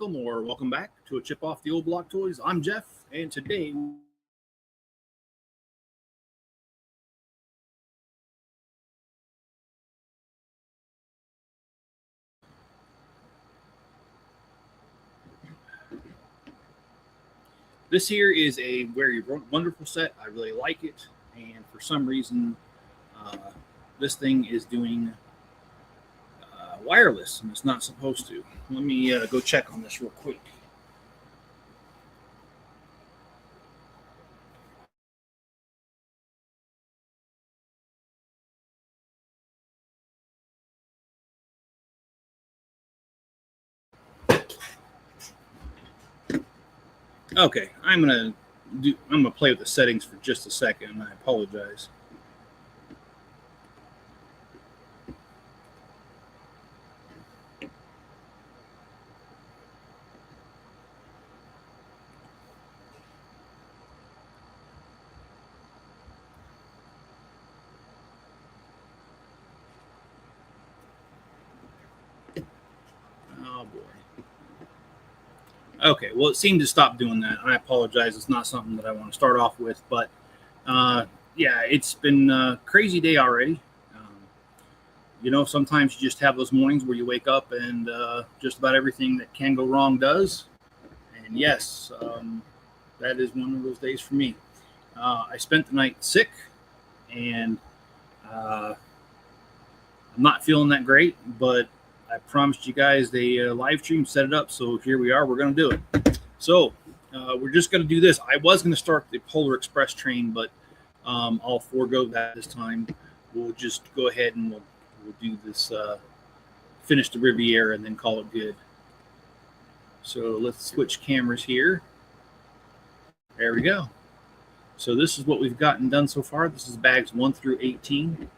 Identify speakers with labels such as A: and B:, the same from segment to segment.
A: welcome or welcome back to a Chip Off the Old Block Toys. I'm Jeff, and today this here is a very wonderful set. I really like it, and for some reason, this thing is doing wireless, and it's not supposed to. Let me go check on this real quick. Okay, I'm gonna play with the settings for just a second, and I apologize. Oh boy. Okay, well, it seemed to stop doing that. I apologize. It's not something that I want to start off with, but yeah, it's been a crazy day already. Sometimes you just have those mornings where you wake up and just about everything that can go wrong does. And yes, that is one of those days for me. I spent the night sick, and I'm not feeling that great, but I promised you guys the live stream, set it up, so here we are. We're going to do it. So we're just going to do this. I was going to start the Polar Express train, but I'll forego that this time. We'll just go ahead and we'll do this, finish the Riviera, and then call it good. So let's switch cameras here. There we go. So this is what we've gotten done so far. This is bags 1 through 18.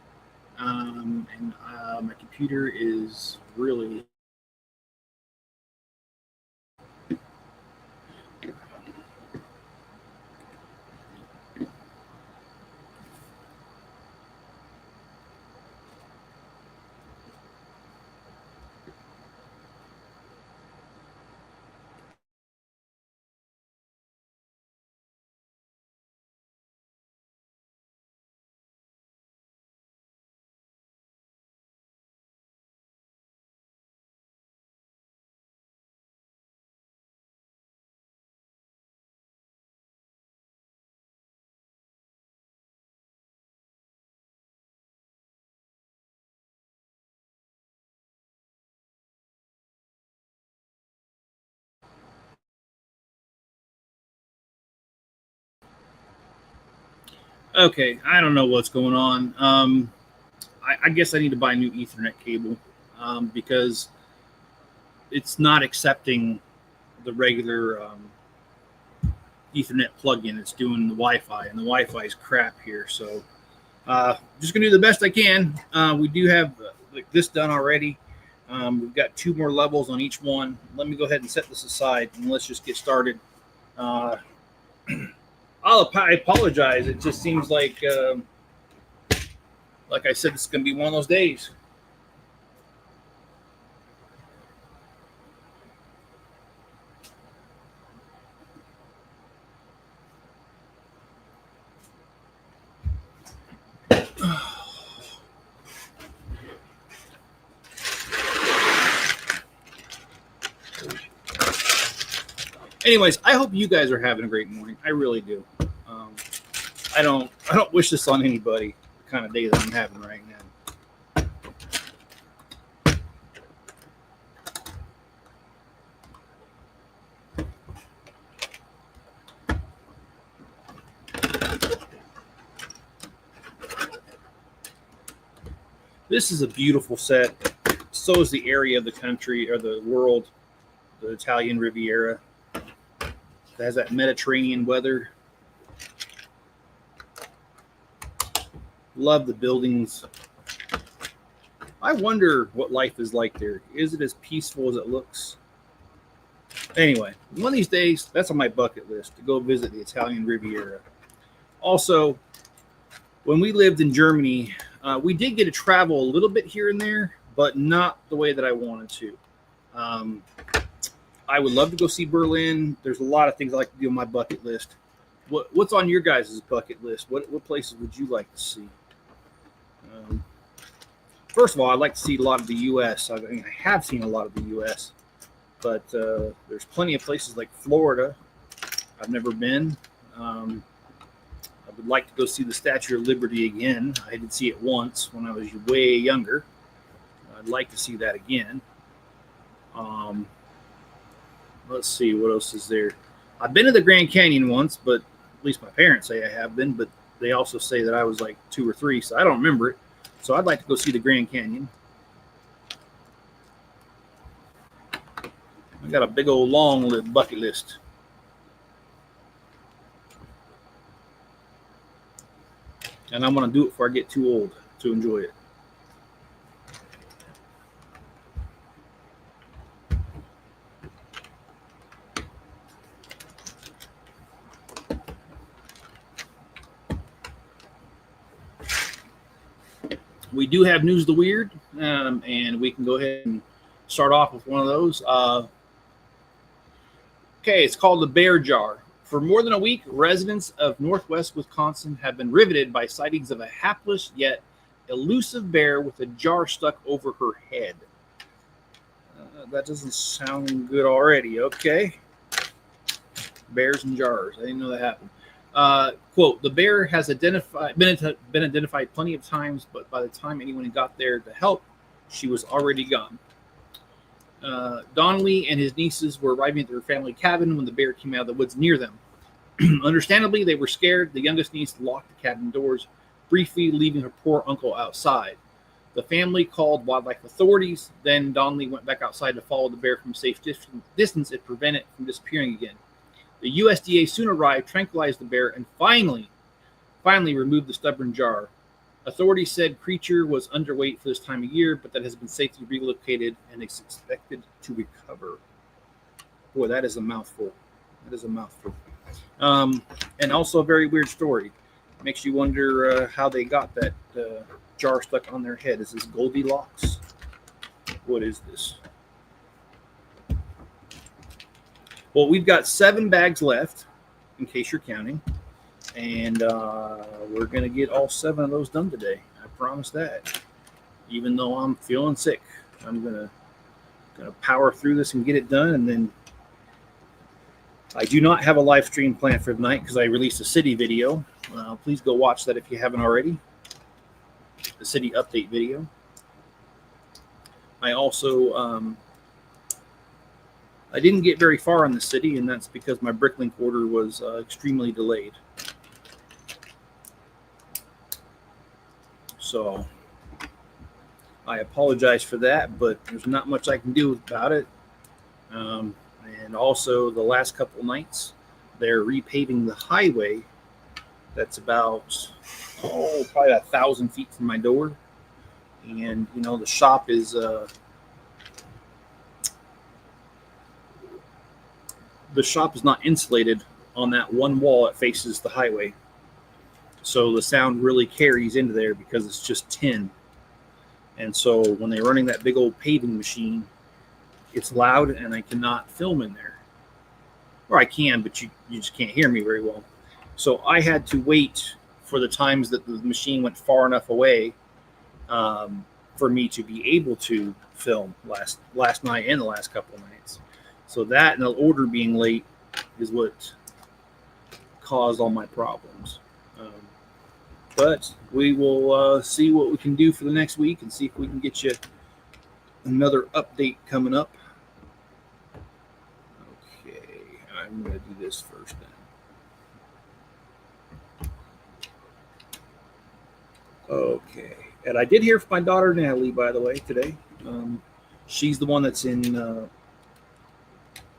A: And my computer is really okay. I don't know what's going on. I guess I need to buy a new Ethernet cable because it's not accepting the regular Ethernet plug-in. It's doing the Wi-Fi, and the Wi-Fi is crap here. So just gonna do the best I can. We do have this done already. We've got 2 more levels on each one. Let me go ahead and set this aside, and let's just get started. I apologize. It just seems like I said, it's going to be one of those days. Anyways, I hope you guys are having a great morning. I really do. I don't wish this on anybody, the kind of day that I'm having right now. This is a beautiful set. So is the area of the country or the world, the Italian Riviera. It has that Mediterranean weather. Love the buildings. I wonder what life is like there. Is it as peaceful as it looks? Anyway, one of these days, that's on my bucket list, to go visit the Italian Riviera. Also, when we lived in Germany, we did get to travel a little bit here and there, but not the way that I wanted to. I would love to go see Berlin. There's a lot of things I like to do on my bucket list. What's on your guys' bucket list? What places would you like to see? First of all, I'd like to see a lot of the U.S. I have seen a lot of the U.S., but there's plenty of places like Florida I've never been. I would like to go see the Statue of Liberty again. I did see it once when I was way younger. I'd like to see that again. Let's see, what else is there? I've been to the Grand Canyon once, but at least my parents say I have been, but they also say that I was like 2 or 3, so I don't remember it. So I'd like to go see the Grand Canyon. I got a big old long bucket list. And I'm going to do it before I get too old to enjoy it. We do have News of the Weird, and we can go ahead and start off with one of those. Okay, it's called the Bear Jar. For more than a week, residents of Northwest Wisconsin have been riveted by sightings of a hapless yet elusive bear with a jar stuck over her head. That doesn't sound good already. Okay. Bears and jars. I didn't know that happened. Quote, the bear has been identified plenty of times, but by the time anyone got there to help, she was already gone. Donnelly and his nieces were arriving at their family cabin when the bear came out of the woods near them. Understandably, they were scared. The youngest niece locked the cabin doors, briefly leaving her poor uncle outside. The family called wildlife authorities. Then Donnelly went back outside to follow the bear from a safe distance and prevent it from disappearing again. The USDA soon arrived, tranquilized the bear, and finally removed the stubborn jar. Authorities said creature was underweight for this time of year, but that has been safely relocated and is expected to recover. Boy, that is a mouthful. That is a mouthful. And also a very weird story. Makes you wonder how they got that jar stuck on their head. Is this Goldilocks? What is this? Well, we've got 7 bags left, in case you're counting. And we're going to get all 7 of those done today. I promise that. Even though I'm feeling sick, I'm gonna power through this and get it done. And then I do not have a live stream planned for tonight because I released a city video. Please go watch that if you haven't already. The city update video. I also I didn't get very far in the city, and that's because my Bricklink order was extremely delayed. So I apologize for that, but there's not much I can do about it. And also the last couple nights, they're repaving the highway that's about, probably 1,000 feet from my door. And, you know, the shop is... the shop is not insulated on that one wall that faces the highway. So the sound really carries into there because it's just tin. And so when they're running that big old paving machine, it's loud and I cannot film in there. Or I can, but you just can't hear me very well. So I had to wait for the times that the machine went far enough away for me to be able to film last night and the last couple of nights. So that and the order being late is what caused all my problems. But we will see what we can do for the next week and see if we can get you another update coming up. Okay, I'm going to do this first then. Okay, and I did hear from my daughter Natalie, by the way, today. She's the one that's in the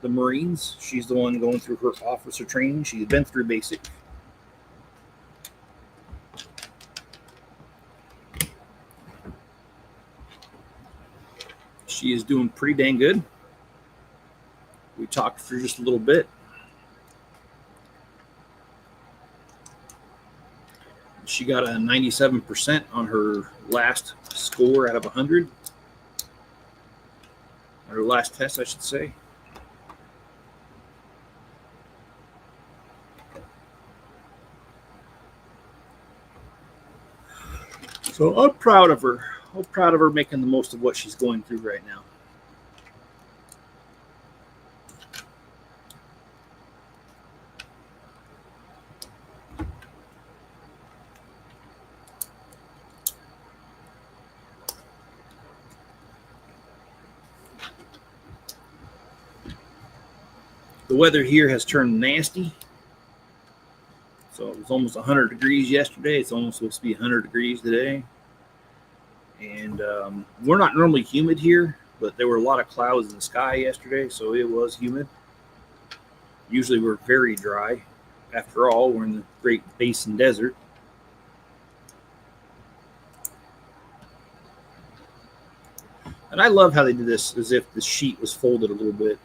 A: Marines. She's the one going through her officer training. She's been through basic. She is doing pretty dang good. We talked for just a little bit. She got a 97% on her last score out of 100. Her last test, I should say. So I'm proud of her. I'm proud of her making the most of what she's going through right now. The weather here has turned nasty. So it was almost 100 degrees yesterday. It's almost supposed to be 100 degrees today. And we're not normally humid here, but there were a lot of clouds in the sky yesterday, so it was humid. Usually we're very dry. After all, we're in the Great Basin Desert. And I love how they did this, as if the sheet was folded a little bit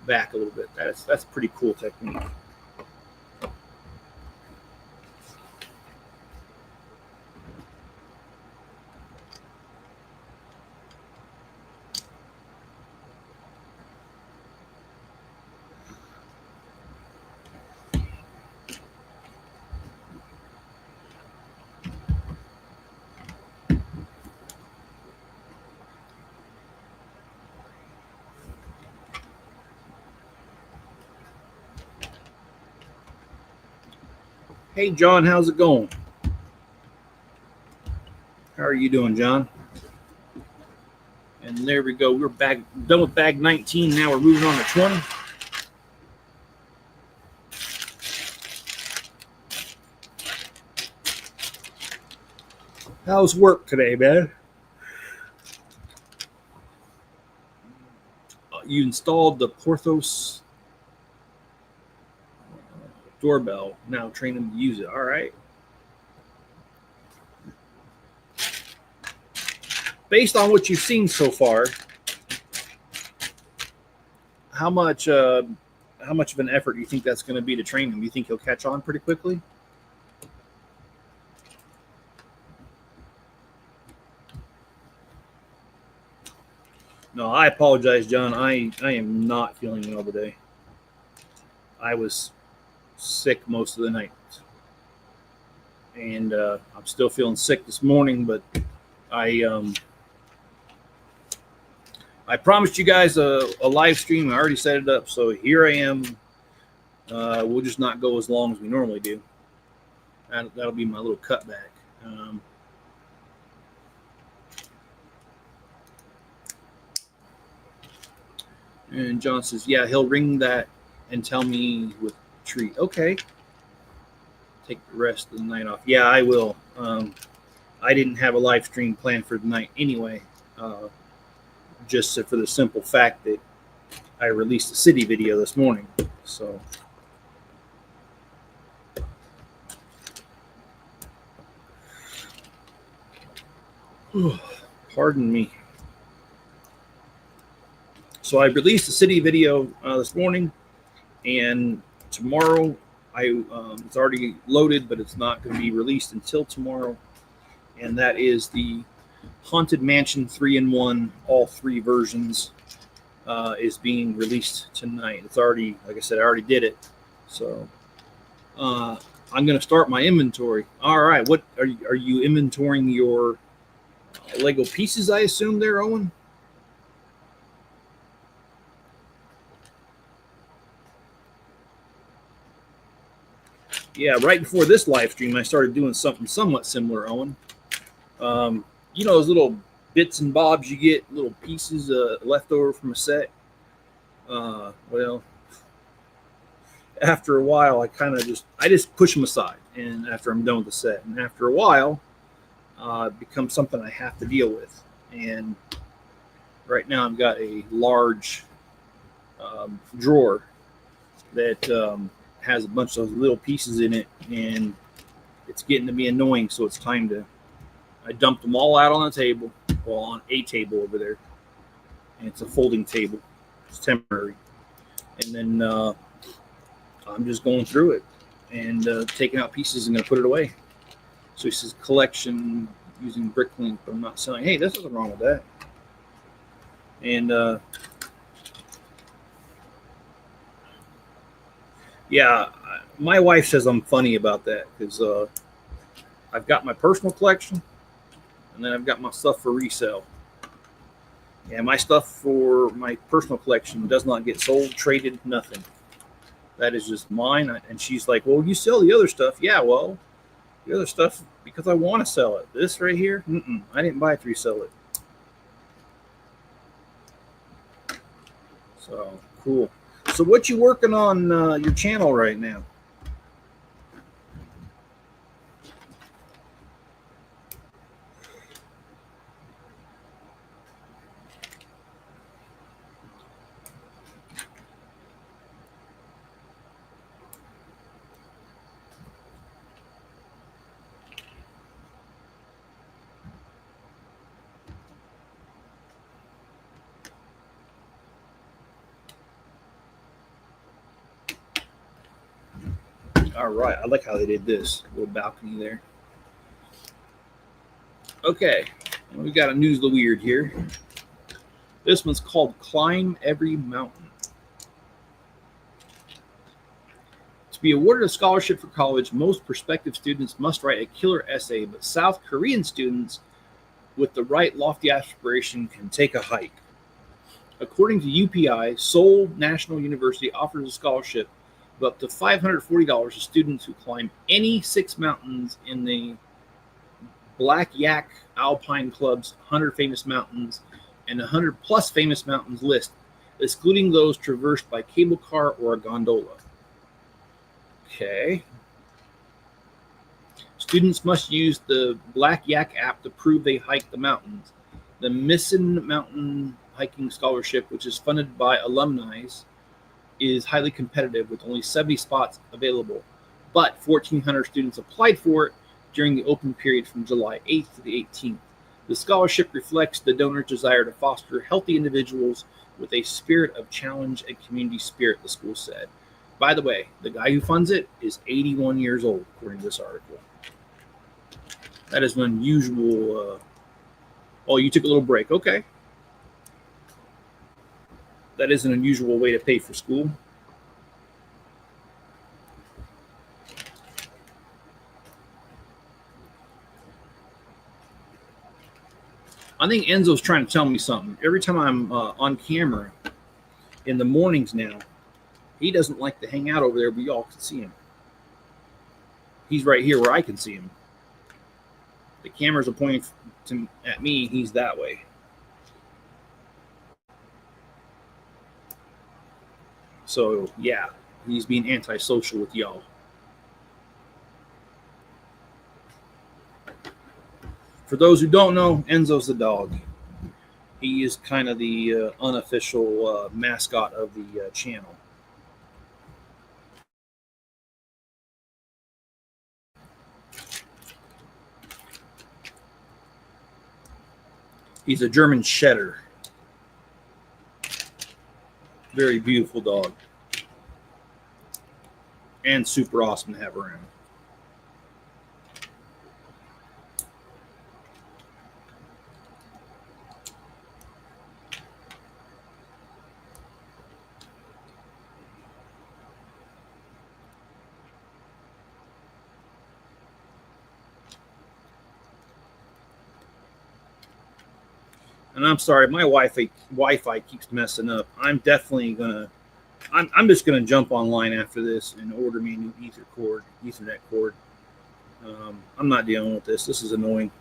A: back a little bit. That's a pretty cool technique. Hey, John, how's it going? How are you doing, John? And there we go. We're back, done with bag 19. Now we're moving on to 20. How's work today, man? You installed the Porthos doorbell. Now train them to use it. All right. Based on what you've seen so far, how much of an effort do you think that's going to be to train him? Do you think he'll catch on pretty quickly? No, I apologize, John. I am not feeling well today. I was sick most of the night. And I'm still feeling sick this morning, but I promised you guys a live stream. I already set it up, so here I am. We'll just not go as long as we normally do. That'll be my little cutback. And John says, yeah, he'll ring that and tell me with treat. Okay. Take the rest of the night off. Yeah, I will. I didn't have a live stream planned for the night anyway. Just for the simple fact that I released a city video this morning. So pardon me. So I released a city video this morning, and tomorrow it's already loaded, but it's not going to be released until tomorrow. And that is the Haunted Mansion 3-in-1, all three versions, is being released tonight. It's already, like I said, I already did it. So I'm going to start my inventory. All right, what are you inventorying your Lego pieces? I assume there, Owen. Yeah, right before this live stream, I started doing something somewhat similar, Owen. You know those little bits and bobs you get, little pieces left over from a set? Well, after a while, I just push them aside, and after I'm done with the set. And after a while, it becomes something I have to deal with. And right now I've got a large drawer that has a bunch of those little pieces in it, and it's getting to be annoying, so it's time to I dumped them all out on the table, well, on a table over there, and it's a folding table. It's temporary. And then I'm just going through it and taking out pieces and going to put it away. So he says collection using Bricklink, but I'm not selling. Hey, there's nothing wrong with that. And yeah, my wife says I'm funny about that because I've got my personal collection, and then I've got my stuff for resale. And my stuff for my personal collection does not get sold, traded, nothing. That is just mine. And she's like, well, you sell the other stuff. Yeah, well, the other stuff, because I want to sell it. This right here, I didn't buy it to resell it. So, cool. So what you working on your channel right now? All right, I like how they did this little balcony there. Okay, we got a News the Weird here. This one's called Climb Every Mountain. To be awarded a scholarship for college, most prospective students must write a killer essay, but South Korean students with the right lofty aspiration can take a hike. According to UPI, Seoul National University offers a scholarship of up to $540 to students who climb any 6 mountains in the Black Yak Alpine Club's 100 famous mountains and 100 plus famous mountains list, excluding those traversed by cable car or a gondola. Okay. Students must use the Black Yak app to prove they hiked the mountains. The Missin Mountain Hiking Scholarship, which is funded by alumni, is highly competitive with only 70 spots available, but 1,400 students applied for it during the open period from July 8th to the 18th. The scholarship reflects the donor's desire to foster healthy individuals with a spirit of challenge and community spirit, the school said. By the way, the guy who funds it is 81 years old, according to this article. That is an unusual... oh, you took a little break. Okay. That is an unusual way to pay for school. I think Enzo's trying to tell me something. Every time I'm on camera in the mornings now, he doesn't like to hang out over there, but y'all can see him. He's right here where I can see him. The cameras are pointing at me. He's that way. So, yeah, he's being antisocial with y'all. For those who don't know, Enzo's the dog. He is kind of the unofficial mascot of the channel. He's a German Shedder. Very beautiful dog. And super awesome to have around. And I'm sorry, my Wi-Fi keeps messing up. I'm definitely gonna. I'm just gonna jump online after this and order me a new Ethernet cord. I'm not dealing with this. This is annoying.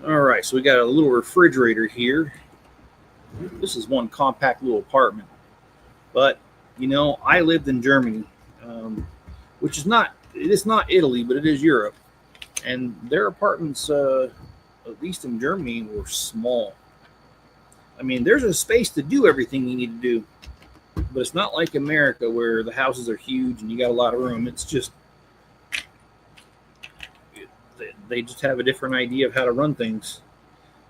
A: All right, so we got a little refrigerator here. This is one compact little apartment, but you know, I lived in Germany, which is not. It is not Italy, but it is Europe, and their apartments. At least in Germany, were small. I mean, there's a space to do everything you need to do, but it's not like America where the houses are huge and you got a lot of room. It's just, they just have a different idea of how to run things.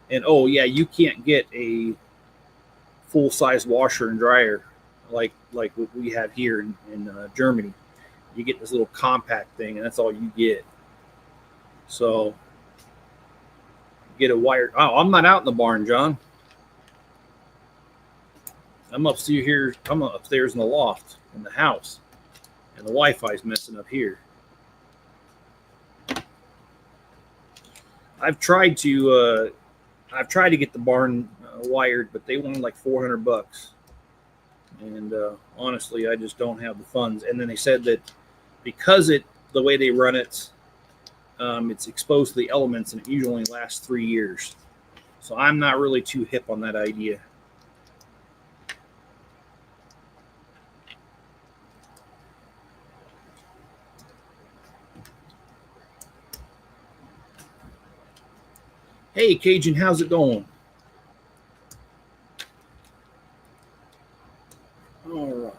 A: And oh yeah, you can't get a full-size washer and dryer like what we have here in Germany. You get this little compact thing, and that's all you get. So get a wired. Oh, I'm not out in the barn, John. I'm upstairs in the loft in the house, and the Wi-Fi is messing up here. I've tried to get the barn wired, but they wanted like $400, and honestly, I just don't have the funds. And then they said that because the way they run it, it's exposed to the elements, and it usually only lasts 3 years. So I'm not really too hip on that idea. Hey, Cajun, how's it going? All right.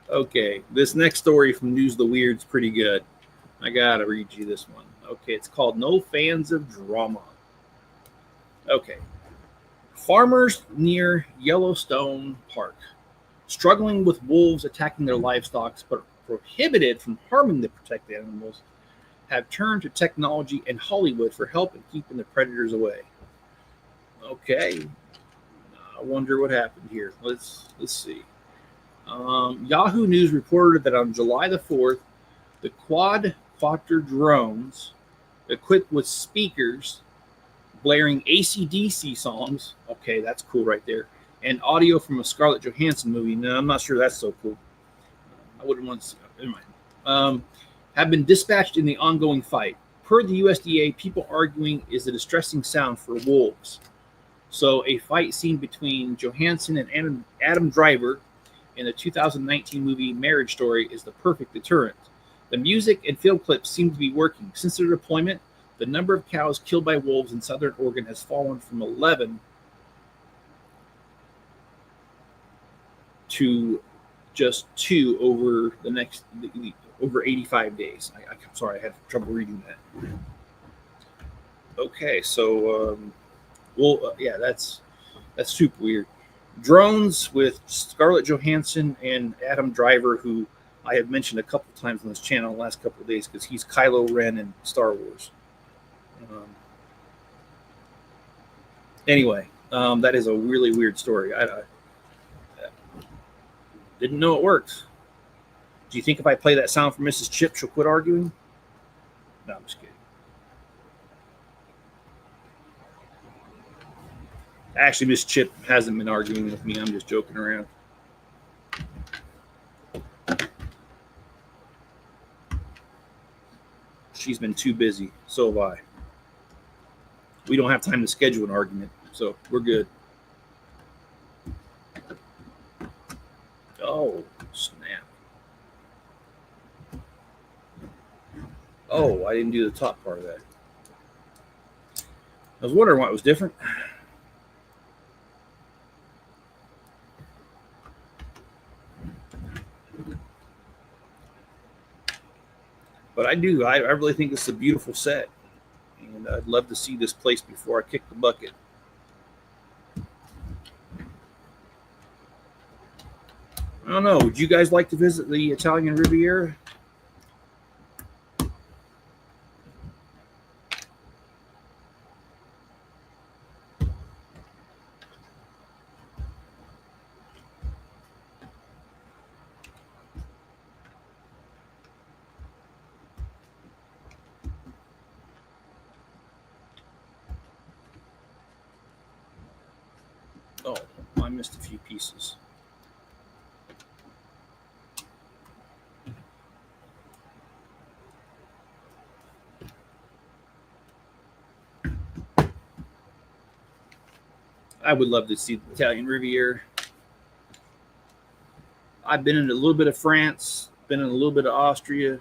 A: Okay, this next story from News the Weird's pretty good. I gotta read you this one. Okay, it's called No Fans of Drama. Okay. Farmers near Yellowstone Park, struggling with wolves attacking their livestock but prohibited from harming the protected animals, have turned to technology and Hollywood for help in keeping the predators away. Okay, I wonder what happened here. Let's see. Yahoo News reported that on July the 4th, the quadcopter drones equipped with speakers blaring AC/DC songs. Okay, that's cool right there. And audio from a Scarlett Johansson movie. No, I'm not sure that's so cool. I wouldn't want to see it. Never mind. Have been dispatched in the ongoing fight. Per the USDA, people arguing is a distressing sound for wolves. So a fight scene between Johansson and Adam Driver in the 2019 movie Marriage Story is the perfect deterrent. The music and film clips seem to be working. Since their deployment, the number of cows killed by wolves in southern Oregon has fallen from 11 to just 2 over over 85 days. I'm sorry, I had trouble reading that. Okay, so yeah, that's super weird. Drones with Scarlett Johansson and Adam Driver, who I have mentioned a couple times on this channel the last couple of days because he's Kylo Ren in Star Wars. Anyway, that is a really weird story. I didn't know it works. Do you think if I play that sound for Mrs. Chip, she'll quit arguing? No, I'm just kidding. Actually, Miss Chip hasn't been arguing with me. I'm just joking around. She's been too busy. So have I. We don't have time to schedule an argument, so we're good. Oh, snap. Oh, I didn't do the top part of that. I was wondering why it was different. But I really think this is a beautiful set. And I'd love to see this place before I kick the bucket. I don't know. Would you guys like to visit the Italian Riviera? Oh, I missed a few pieces. I would love to see the Italian Riviera. I've been in a little bit of France, been in a little bit of Austria,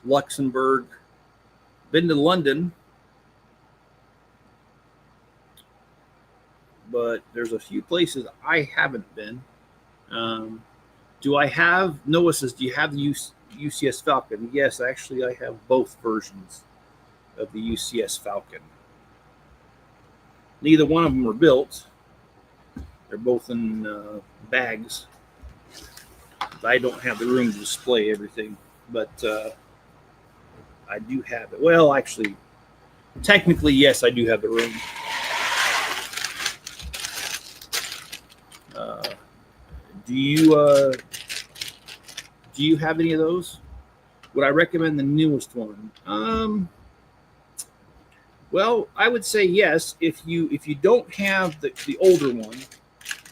A: Luxembourg, been to London, but there's a few places I haven't been. Do I have, Noah says, do you have the UCS Falcon? Yes, actually, I have both versions of the UCS Falcon. Neither one of them were built. They're both in bags. I don't have the room to display everything, but I do have it. Well, actually, technically, yes, I do have the room. Do you have any of those? Would I recommend the newest one? Well, I would say yes. If you don't have the older one,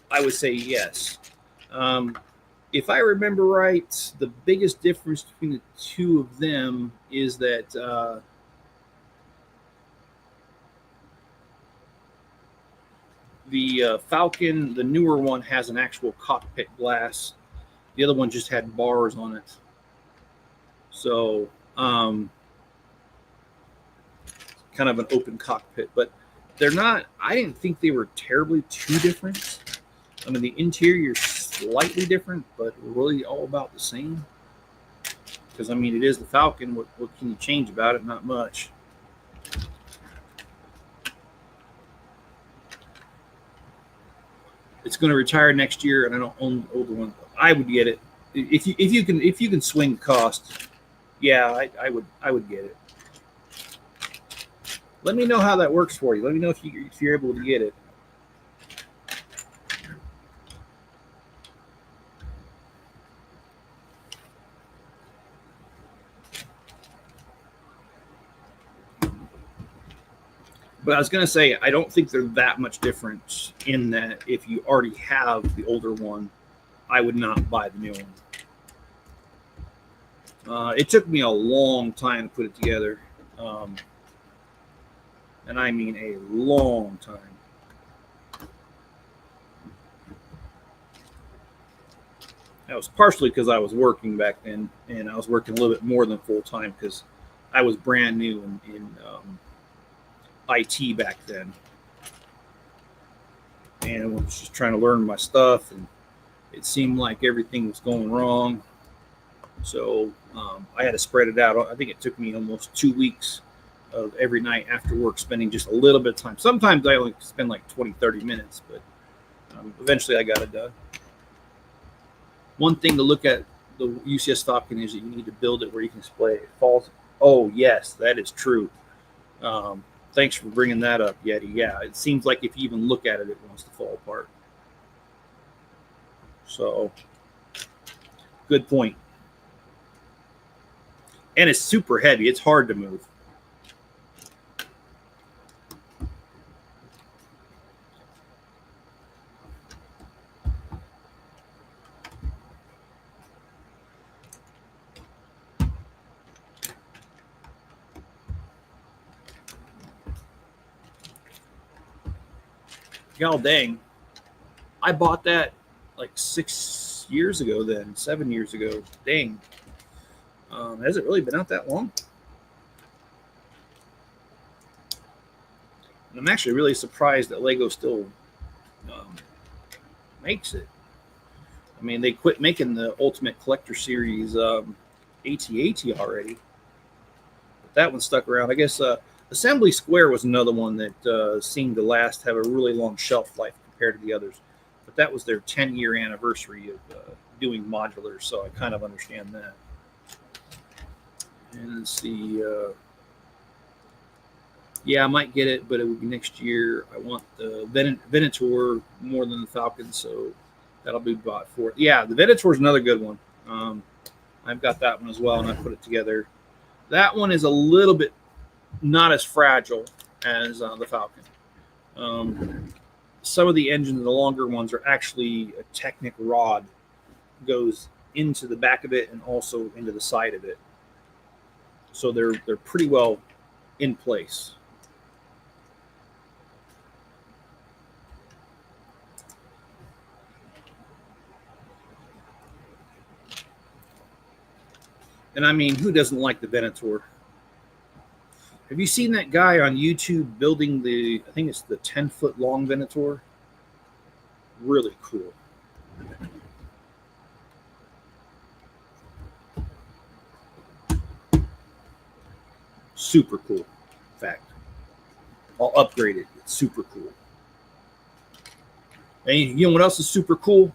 A: I would say yes. If I remember right, the biggest difference between the two of them is that the Falcon, the newer one, has an actual cockpit glass. The other one just had bars on it. So, kind of an open cockpit. But they're not, I didn't think they were terribly too different. I mean, the interior is slightly different, but really all about the same. Because, I mean, it is the Falcon. What can you change about it? Not much. It's going to retire next year, and I don't own the older one. I would get it if you can swing cost. Yeah, I would get it. Let me know how that works for you. Let me know if you're able to get it. But I was going to say, I don't think they're that much different in that if you already have the older one, I would not buy the new one. It took me a long time to put it together. And I mean a long time. That was partially because I was working back then, and I was working a little bit more than full time because I was brand new in IT back then, and I was just trying to learn my stuff, and it seemed like everything was going wrong. So I had to spread it out. I think it took me almost 2 weeks of every night after work spending just a little bit of time. Sometimes I only spend like 20-30 minutes, but eventually I got it done. One thing to look at the UCS Falcon is that you need to build it where you can display it falls. Oh yes, that is true. Thanks for bringing that up, Yeti. Yeah, it seems like if you even look at it, it wants to fall apart. So, good point. And it's super heavy. It's hard to move. God dang. I bought that like 6 years ago then, 7 years ago. Dang. Has it really been out that long? And I'm actually really surprised that Lego still makes it. I mean, they quit making the Ultimate Collector Series AT-AT already. But that one stuck around. I guess Assembly Square was another one that seemed to have a really long shelf life compared to the others. But that was their 10-year anniversary of doing modulars, so I kind of understand that. And let's see. Yeah, I might get it, but it would be next year. I want the Venator more than the Falcon, so that'll be bought for it. Yeah, the Venator is another good one. I've got that one as well, and I put it together. That one is a little bit not as fragile as the Falcon. Some of the engines, the longer ones, are actually a Technic rod goes into the back of it and also into the side of it, so they're pretty well in place. And I mean, who doesn't like the Venator? Have you seen that guy on YouTube building I think it's the 10-foot long Venator? Really cool. Super cool. In fact, I'll upgrade it. It's super cool. And you know what else is super cool?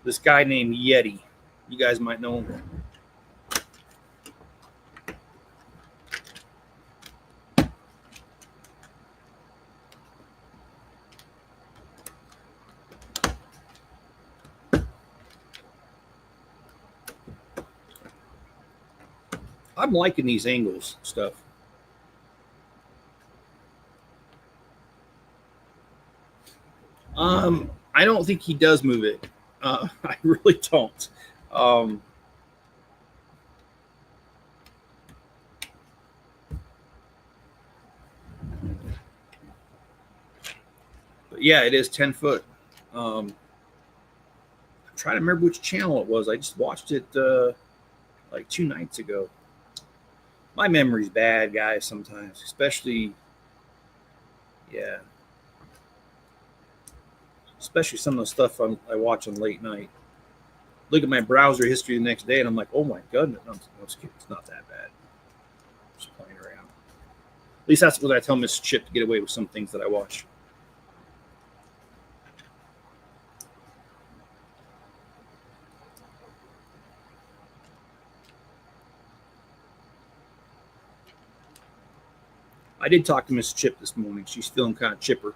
A: This guy named Yeti. You guys might know him. I'm liking these angles stuff. I don't think he does move it. I really don't. But yeah, it is 10 foot. I'm trying to remember which channel it was. I just watched it like 2 nights ago. My memory's bad, guys, sometimes, especially, yeah, especially some of the stuff I watch on late night. Look at my browser history the next day, and I'm like, oh my goodness, no, it's not that bad. Just playing around. At least that's what I tell Miss Chip to get away with some things that I watch. I did talk to Miss Chip this morning. She's feeling kind of chipper.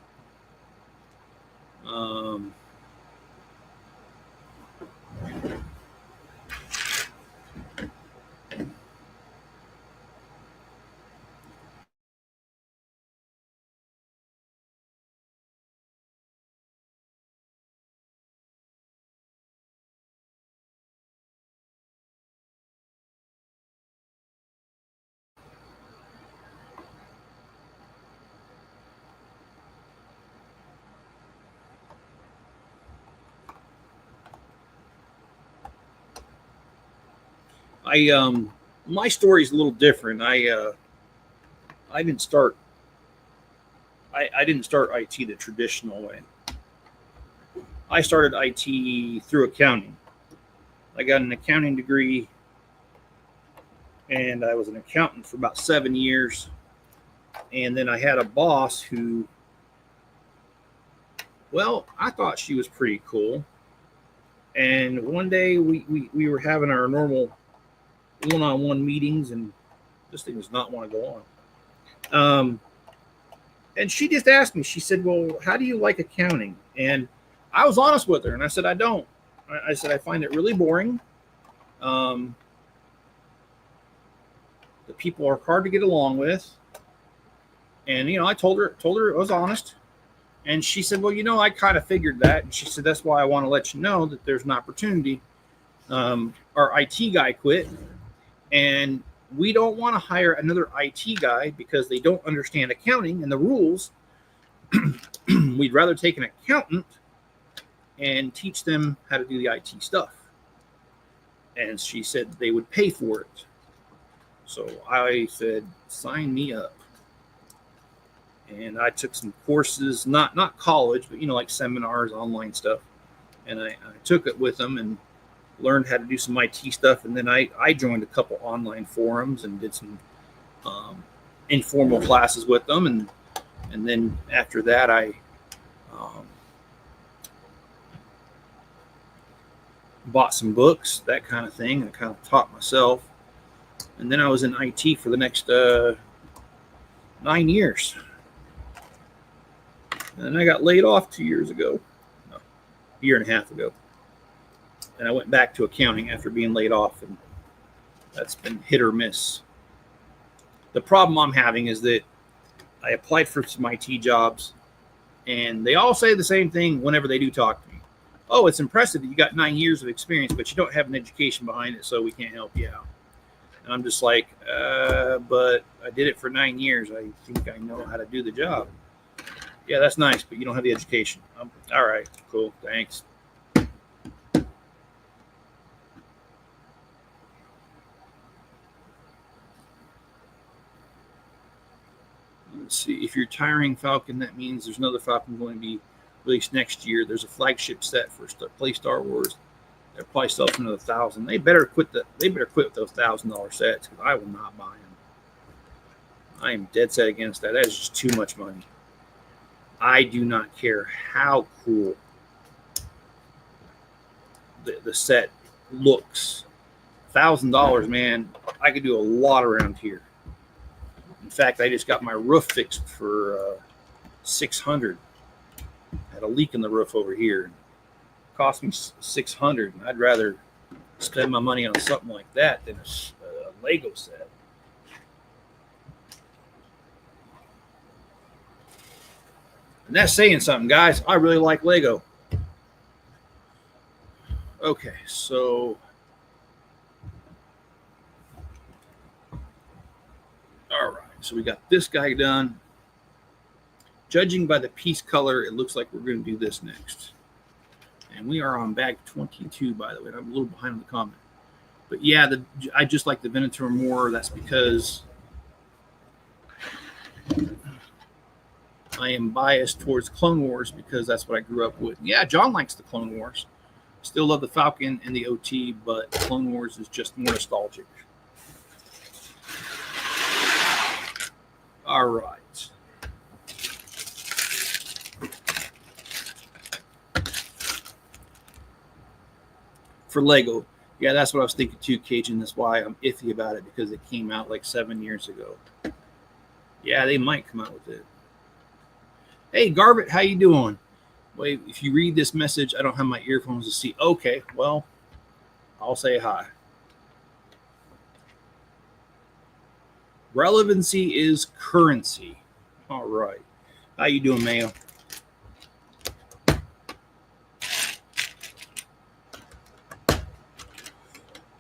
A: My story is a little different. I didn't start IT the traditional way. I started IT through accounting. I got an accounting degree, and I was an accountant for about 7 years. And then I had a boss who, well, I thought she was pretty cool. And one day we were having our normal one-on-one meetings, and this thing does not want to go on. And she just asked me, she said, well, how do you like accounting? And I was honest with her, and I said, I don't. I said, I find it really boring. The people are hard to get along with. And, I told her it was honest. And she said, well, I kind of figured that. And she said, that's why I want to let you know that there's an opportunity. Our IT guy quit, and we don't want to hire another IT guy because they don't understand accounting and the rules. We'd rather take an accountant and teach them how to do the IT stuff. And she said they would pay for it. So I said, sign me up. And I took some courses, not college, but like seminars, online stuff. And I took it with them and learned how to do some IT stuff. And then I joined a couple online forums and did some informal classes with them. And then after that, I bought some books, that kind of thing. I kind of taught myself. And then I was in IT for the next 9 years. And then I got laid off 2 years ago, no, a year and a half ago. And I went back to accounting after being laid off, and that's been hit or miss. The problem I'm having is that I applied for some IT jobs, and they all say the same thing whenever they do talk to me. Oh, it's impressive that you got 9 years of experience, but you don't have an education behind it, so we can't help you out. And I'm just like, but I did it for 9 years. I think I know how to do the job. Yeah, that's nice, but you don't have the education. All right, cool, thanks. Let's see. If you're tiring Falcon, that means there's another Falcon going to be released next year. There's a flagship set for Play Star Wars. They're probably selling for another $1,000. They better quit with those $1,000 sets, because I will not buy them. I am dead set against that. That is just too much money. I do not care how cool the set looks. $1,000, man. I could do a lot around here. In fact, I just got my roof fixed for $600. Had a leak in the roof over here. It cost me $600, and I'd rather spend my money on something like that than a Lego set. And that's saying something, guys. I really like Lego. Okay, so all right, so we got this guy done. Judging by the piece color, it looks like we're going to do this next. And we are on bag 22, by the way. I'm a little behind on the comment. But yeah, I just like the Venator more. That's because I am biased towards Clone Wars because that's what I grew up with. Yeah, John likes the Clone Wars. Still love the Falcon and the OT, but Clone Wars is just more nostalgic. All right. For Lego, yeah, that's what I was thinking too, Cajun. That's why I'm iffy about it, because it came out like 7 years ago. Yeah, they might come out with it. Hey, Garbett, how you doing? Wait, if you read this message, I don't have my earphones to see. Okay, well, I'll say hi. Relevancy is currency. All right. How you doing, Mayo?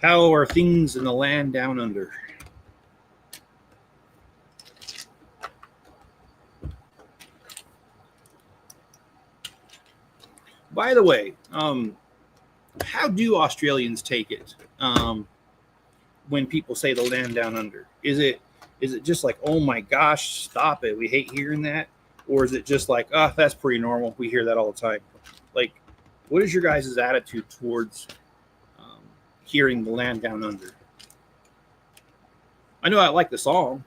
A: How are things in the land down under? By the way, how do Australians take it when people say the land down under? Is it just like, oh my gosh, stop it, we hate hearing that? Or is it just like, oh, that's pretty normal, we hear that all the time? Like, what is your guys' attitude towards hearing the land down under? I know I like the song.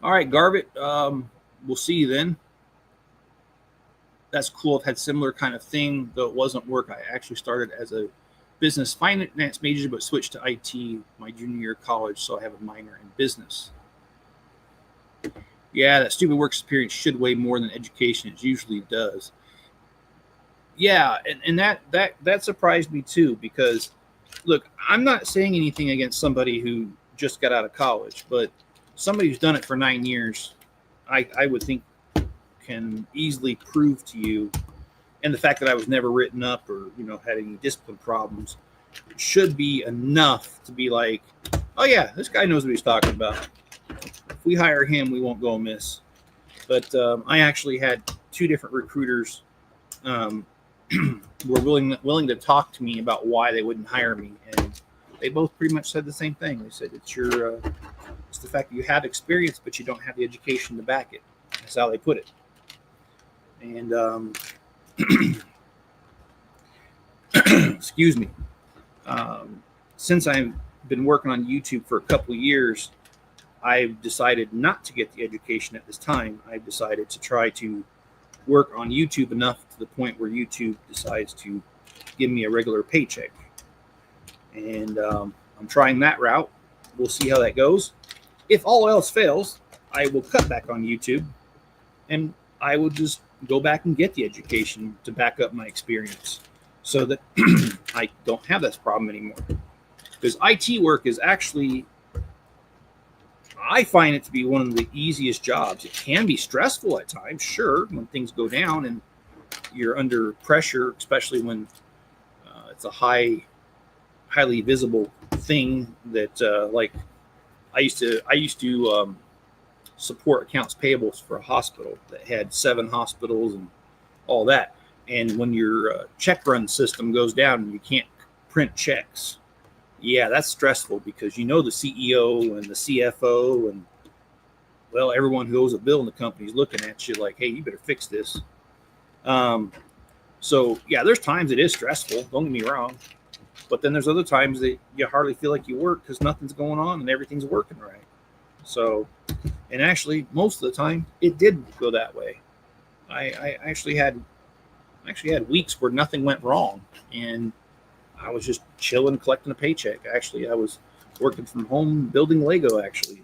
A: All right, Garbett, we'll see you then. That's cool. I've had similar kind of thing, though it wasn't work. I actually started as a business finance major, but switched to IT my junior year of college, so I have a minor in business. Yeah, that stupid work experience should weigh more than education. It usually does. Yeah, and that surprised me too, because look, I'm not saying anything against somebody who just got out of college, but somebody who's done it for 9 years, I would think can easily prove to you, and the fact that I was never written up or had any discipline problems should be enough to be like, oh yeah, this guy knows what he's talking about. If we hire him, we won't go amiss. But I actually had 2 different recruiters were willing to talk to me about why they wouldn't hire me, and they both pretty much said the same thing. They said it's the fact that you have experience, but you don't have the education to back it. That's how they put it. And excuse me. Since I've been working on YouTube for a couple of years, I've decided not to get the education at this time. I've decided to try to work on YouTube enough to the point where YouTube decides to give me a regular paycheck. And I'm trying that route. We'll see how that goes. If all else fails, I will cut back on YouTube, and I will just go back and get the education to back up my experience so that I don't have this problem anymore. Because IT work is actually, I find it to be one of the easiest jobs. It can be stressful at times, sure, when things go down and you're under pressure, especially when it's a highly visible thing that like I used to support accounts payables for a hospital that had 7 hospitals and all that. And when your check run system goes down and you can't print checks, yeah, that's stressful, because the CEO and the CFO and, well, everyone who owes a bill in the company is looking at you like, hey, you better fix this. So yeah, there's times it is stressful, don't get me wrong, but then there's other times that you hardly feel like you work because nothing's going on and everything's working right. So, and actually most of the time it did go that way. I actually had weeks where nothing went wrong and I was just chilling, collecting a paycheck. Actually, I was working from home, building Lego, actually.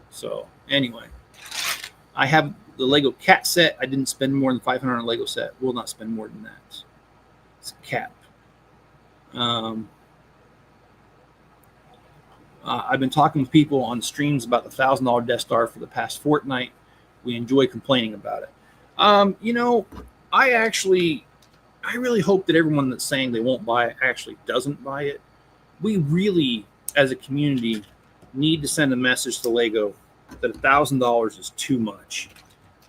A: So anyway, I have the Lego cat set. I didn't spend more than $500 on a Lego set. Will not spend more than that. It's a cat. Um, I've been talking with people on streams about the $1,000 Death Star for the past fortnight. We enjoy complaining about it. I really hope that everyone that's saying they won't buy it actually doesn't buy it. We really, as a community, need to send a message to Lego that $1,000 is too much,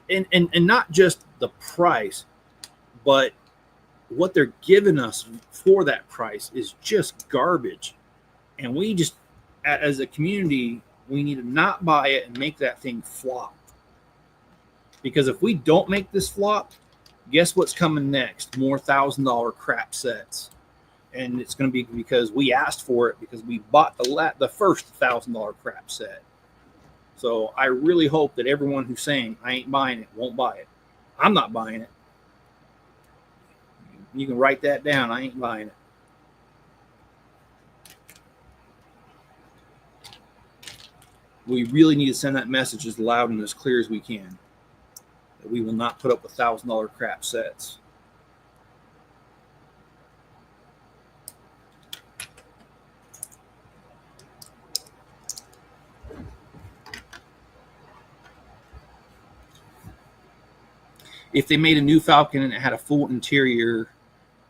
A: and not just the price, but what they're giving us for that price is just garbage. And we just, as a community, we need to not buy it and make that thing flop. Because if we don't make this flop, guess what's coming next? More $1,000 crap sets. And it's going to be because we asked for it, because we bought the first $1,000 crap set. So I really hope that everyone who's saying I ain't buying it won't buy it. I'm not buying it. You can write that down. I ain't buying it. We really need to send that message as loud and as clear as we can, that we will not put up with $1,000 crap sets. If they made a new Falcon and it had a full interior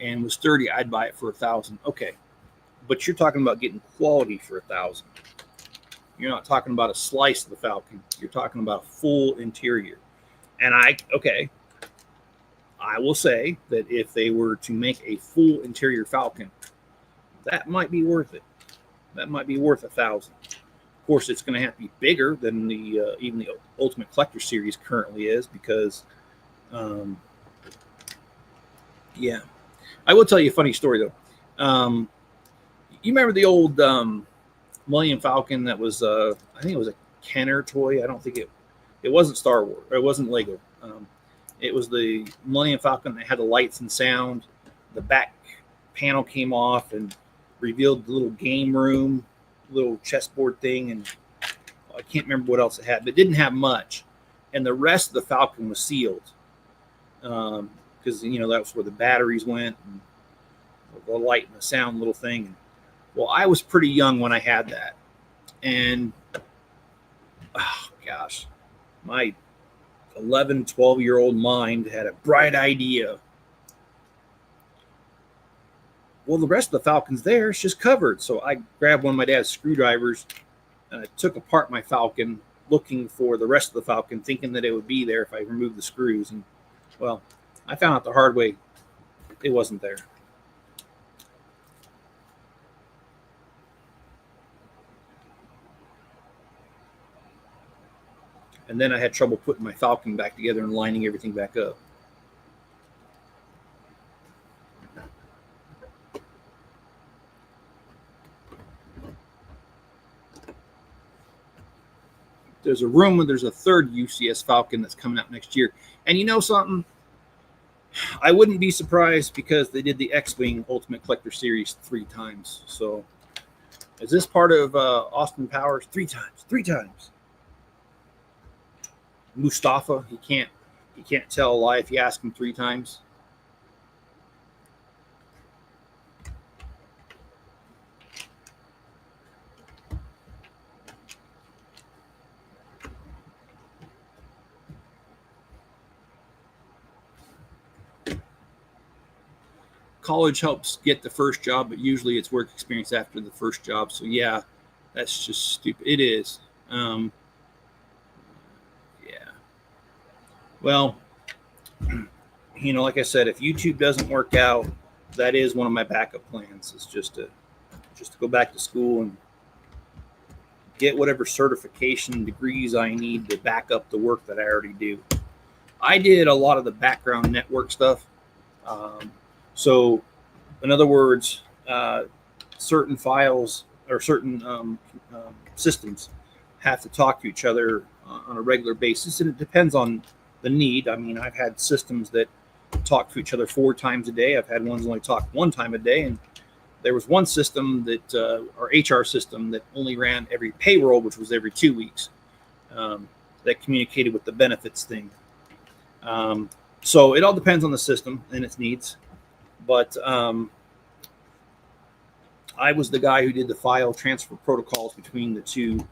A: and was sturdy, I'd buy it for $1,000. Okay, but you're talking about getting quality for $1,000. You're not talking about a slice of the Falcon. You're talking about a full interior. And I will say that if they were to make a full interior Falcon, that might be worth it. That might be worth $1,000. Of course, it's going to have to be bigger than the even the Ultimate Collector Series currently is, because, yeah. I will tell you a funny story though. You remember the old Millennium Falcon that was, I think it was a Kenner toy. I don't think it wasn't Star Wars. It wasn't Lego. It was the Millennium Falcon that had the lights and sound. The back panel came off and revealed the little game room, little chessboard thing, and I can't remember what else it had, but it didn't have much. And the rest of the Falcon was sealed, because that was where the batteries went, and the light and the sound little thing. Well, I was pretty young when I had that, and oh gosh, my 11, 12-year-old mind had a bright idea. Well, the rest of the Falcon's there. It's just covered. So I grabbed one of my dad's screwdrivers and I took apart my Falcon, looking for the rest of the Falcon, thinking that it would be there if I removed the screws. And, well, I found out the hard way it wasn't there. And then I had trouble putting my Falcon back together and lining everything back up. There's a rumor there's a third UCS Falcon that's coming out next year. And you know something? I wouldn't be surprised, because they did the X-Wing Ultimate Collector Series 3 times. So is this part of Austin Powers? 3 times. 3 times. Mustafa, he can't tell a lie if you ask him 3 times. College helps get the first job, but usually it's work experience after the first job. So yeah, that's just stupid. It is. Yeah. Well, like I said, if YouTube doesn't work out, that is one of my backup plans. Is just to go back to school and get whatever certification degrees I need to back up the work that I already do. I did a lot of the background network stuff. So, in other words, certain files or certain systems have to talk to each other on a regular basis, and it depends on the need. I mean, I've had systems that talk to each other 4 times a day. I've had ones only talk 1 time a day, and there was one system that, our HR system, that only ran every payroll, which was every 2 weeks, that communicated with the benefits thing. So it all depends on the system and its needs. But I was the guy who did the file transfer protocols between the two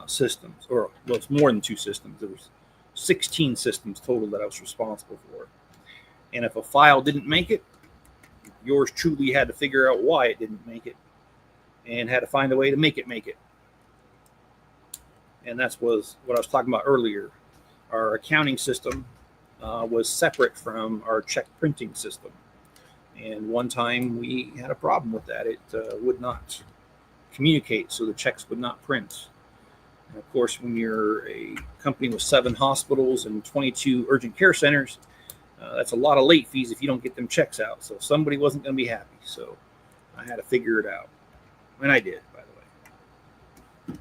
A: systems, or well, it's more than two systems. There was 16 systems total that I was responsible for. And if a file didn't make it, yours truly had to figure out why it didn't make it and had to find a way to make it. And that's was what I was talking about earlier. Our accounting system was separate from our check printing system. And one time we had a problem with that. It would not communicate, so the checks would not print. And of course, when you're a company with 7 hospitals and 22 urgent care centers, that's a lot of late fees if you don't get them checks out. So somebody wasn't going to be happy. So I had to figure it out. And I did, by the way.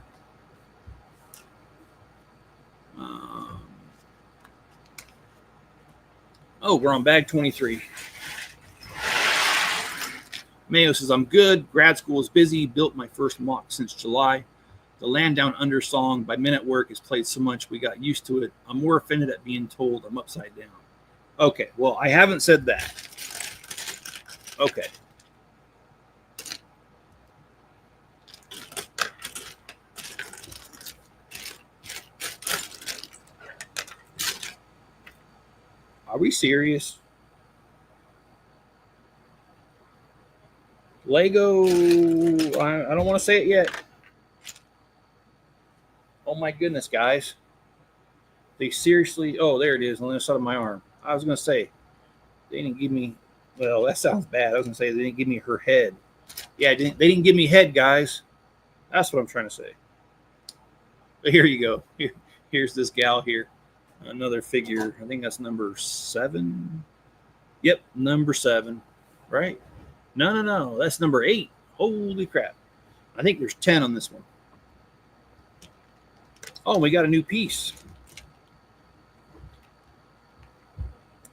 A: Oh, we're on bag 23. Mayo says, I'm good. Grad school is busy. Built my first mock since July. The Land Down Under song by Men at Work is played so much we got used to it. I'm more offended at being told I'm upside down. Okay, well, I haven't said that. Okay. Are we serious? Lego, I don't want to say it yet. Oh my goodness, guys. They seriously, oh, there it is on the other side of my arm. I was going to say, they didn't give me, well, that sounds bad. I was going to say they didn't give me her head. Yeah, they didn't give me head, guys. That's what I'm trying to say. But here you go. Here's this gal here. Another figure. I think that's number 7. Yep, number 7. Right? No. That's number 8. Holy crap. I think there's 10 on this one. Oh, we got a new piece.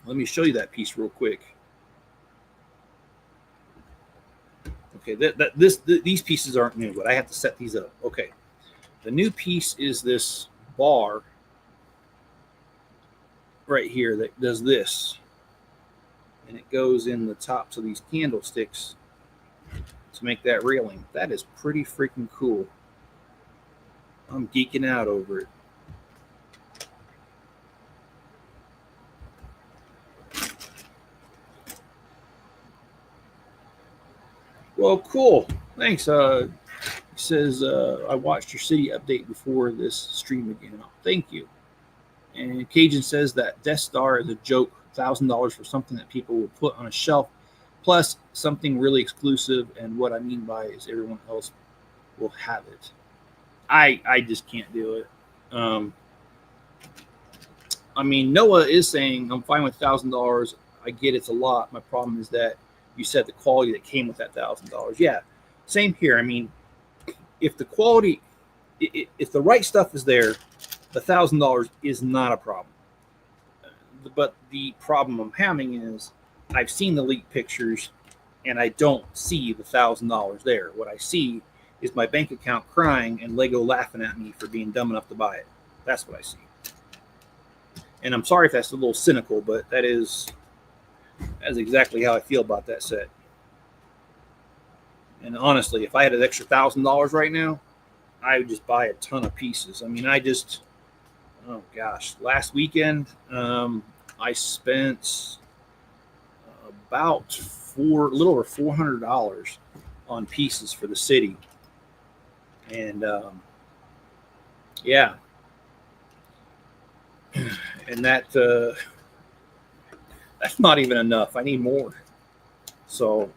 A: Let me show you that piece real quick. Okay, these pieces aren't new, but I have to set these up. Okay, the new piece is this bar right here that does this, and it goes in the tops of these candlesticks to make that railing. That is pretty freaking cool. I'm geeking out over it. Well, cool. Thanks. He says, I watched your city update before this stream again. Oh, thank you. And Cajun says that Death Star is a joke, $1,000 for something that people will put on a shelf, plus something really exclusive. And what I mean by is everyone else will have it. I just can't do it. I mean, Noah is saying, I'm fine with $1,000. I get it's a lot. My problem is that you said the quality that came with that $1,000. Yeah, same here. I mean, if the quality, if the right stuff is there, the $1,000 is not a problem. But the problem I'm having is I've seen the leaked pictures and I don't see the $1,000 there. What I see is my bank account crying and Lego laughing at me for being dumb enough to buy it. That's what I see. And I'm sorry if that's a little cynical, but that's exactly how I feel about that set. And honestly, if I had an extra $1,000 right now, I would just buy a ton of pieces. I mean, oh gosh, last weekend I spent about a little over $400 on pieces for the city. And yeah, and that's not even enough. I need more. So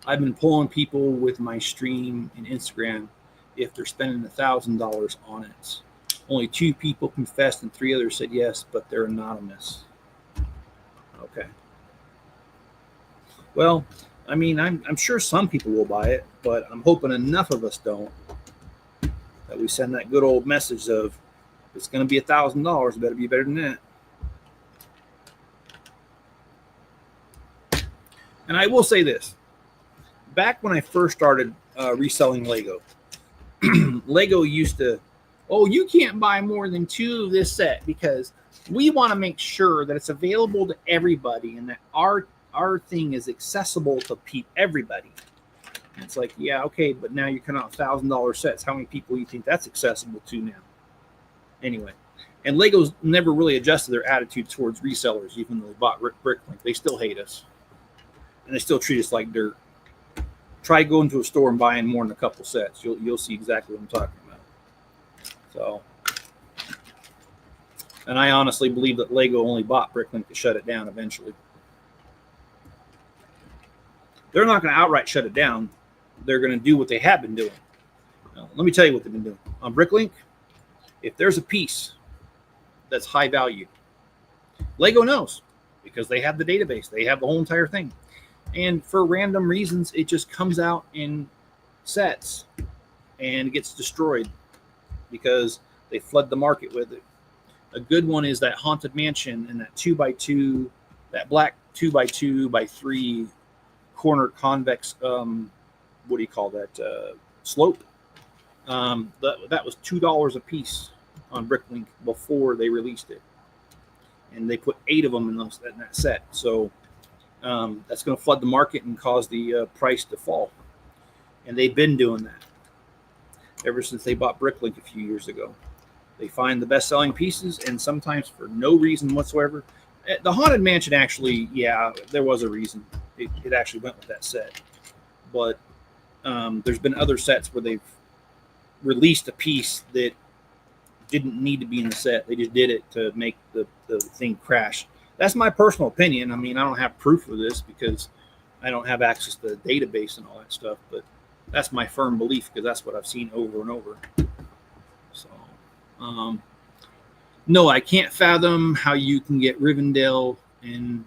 A: I've been pulling people with my stream and Instagram if they're spending $1,000 on it. Only 2 people confessed and 3 others said yes, but they're anonymous. Okay. Well, I mean, I'm sure some people will buy it, but I'm hoping enough of us don't. That we send that good old message of, it's going to be $1,000, better be better than that. And I will say this. back when I first started reselling Lego, Lego used to, oh, you can't buy more than 2 of this set because we want to make sure that it's available to everybody and that our thing is accessible to everybody. And it's like, yeah, okay, but now you're coming out $1,000 sets. How many people do you think that's accessible to now? Anyway, and Lego's never really adjusted their attitude towards resellers, even though they bought Bricklink. They still hate us, and they still treat us like dirt. Try going to a store and buying more than a couple sets. You'll see exactly what I'm talking about. So, and I honestly believe that Lego only bought Bricklink to shut it down eventually. They're not going to outright shut it down. They're going to do what they have been doing. Now, let me tell you what they've been doing. On Bricklink, if there's a piece that's high value, Lego knows because they have the database. They have the whole entire thing. And for random reasons, it just comes out in sets and gets destroyed because they flood the market with it. A good one is that Haunted Mansion and that 2x2, that black 2x2x3 corner convex, what do you call that, slope. That was $2 a piece on Bricklink before they released it. And they put 8 of them in that set. So that's going to flood the market and cause the price to fall. And they've been doing that ever since they bought Bricklink a few years ago. They find the best-selling pieces, and sometimes for no reason whatsoever. The Haunted Mansion, actually, yeah, there was a reason. It actually went with that set. But there's been other sets where they've released a piece that didn't need to be in the set. They just did it to make the thing crash. That's my personal opinion. I mean, I don't have proof of this because I don't have access to the database and all that stuff, but that's my firm belief because that's what I've seen over and over. So, no, I can't fathom how you can get Rivendell and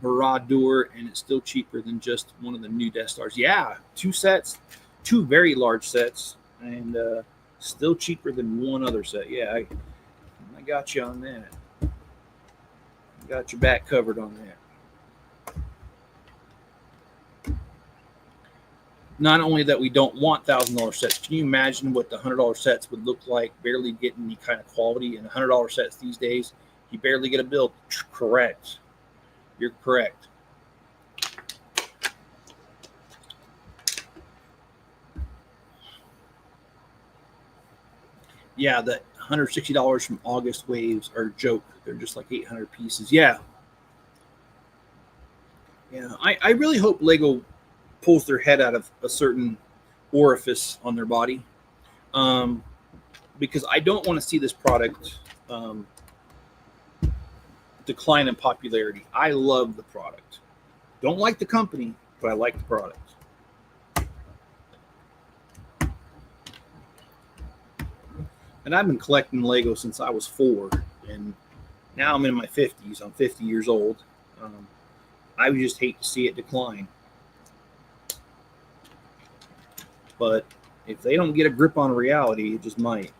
A: Barad-dûr and it's still cheaper than just one of the new Death Stars. Yeah, 2 sets, 2 very large sets, and still cheaper than one other set. Yeah, I got you on that. Got your back covered on that. Not only that we don't want $1,000 sets, can you imagine what the $100 sets would look like, barely getting any kind of quality? And $100 sets these days, you barely get a bill. Correct. You're correct. Yeah, the $160 from August waves are a joke. They're just like 800 pieces. Yeah. I really hope Lego pulls their head out of a certain orifice on their body, because I don't want to see this product decline in popularity. I love the product. Don't like the company, but I like the product. And I've been collecting Lego since I was 4, and now I'm in my 50s. I'm 50 years old. I would just hate to see it decline. But if they don't get a grip on reality, it just might.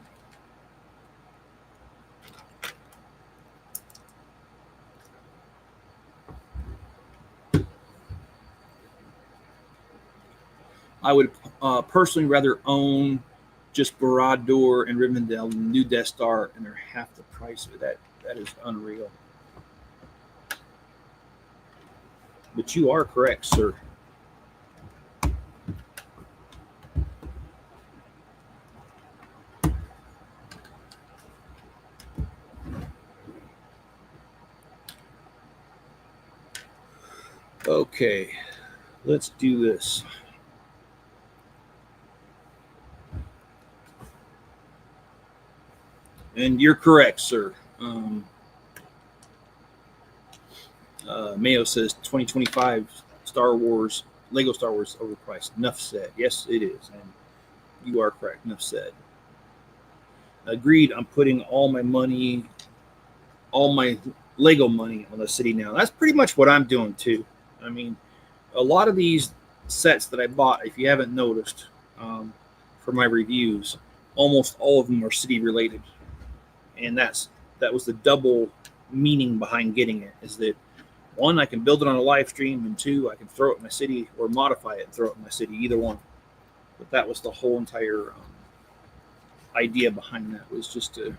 A: I would personally rather own just Barad-dûr and Rivendell than new Death Star, and they're half the price of that. That is unreal. But you are correct, sir. Okay, let's do this. And you're correct, sir. Mayo says 2025 Lego Star Wars overpriced. Enough said. Yes, it is. And you are correct. Enough said. Agreed. I'm putting all my Lego money on the city now. That's pretty much what I'm doing too. I mean, a lot of these sets that I bought, if you haven't noticed, for my reviews, almost all of them are city related. And that was the double meaning behind getting it, is that One, I can build it on a live stream, and two, I can throw it in my city or modify it and throw it in my city, either one. But that was the whole entire idea behind that, was just to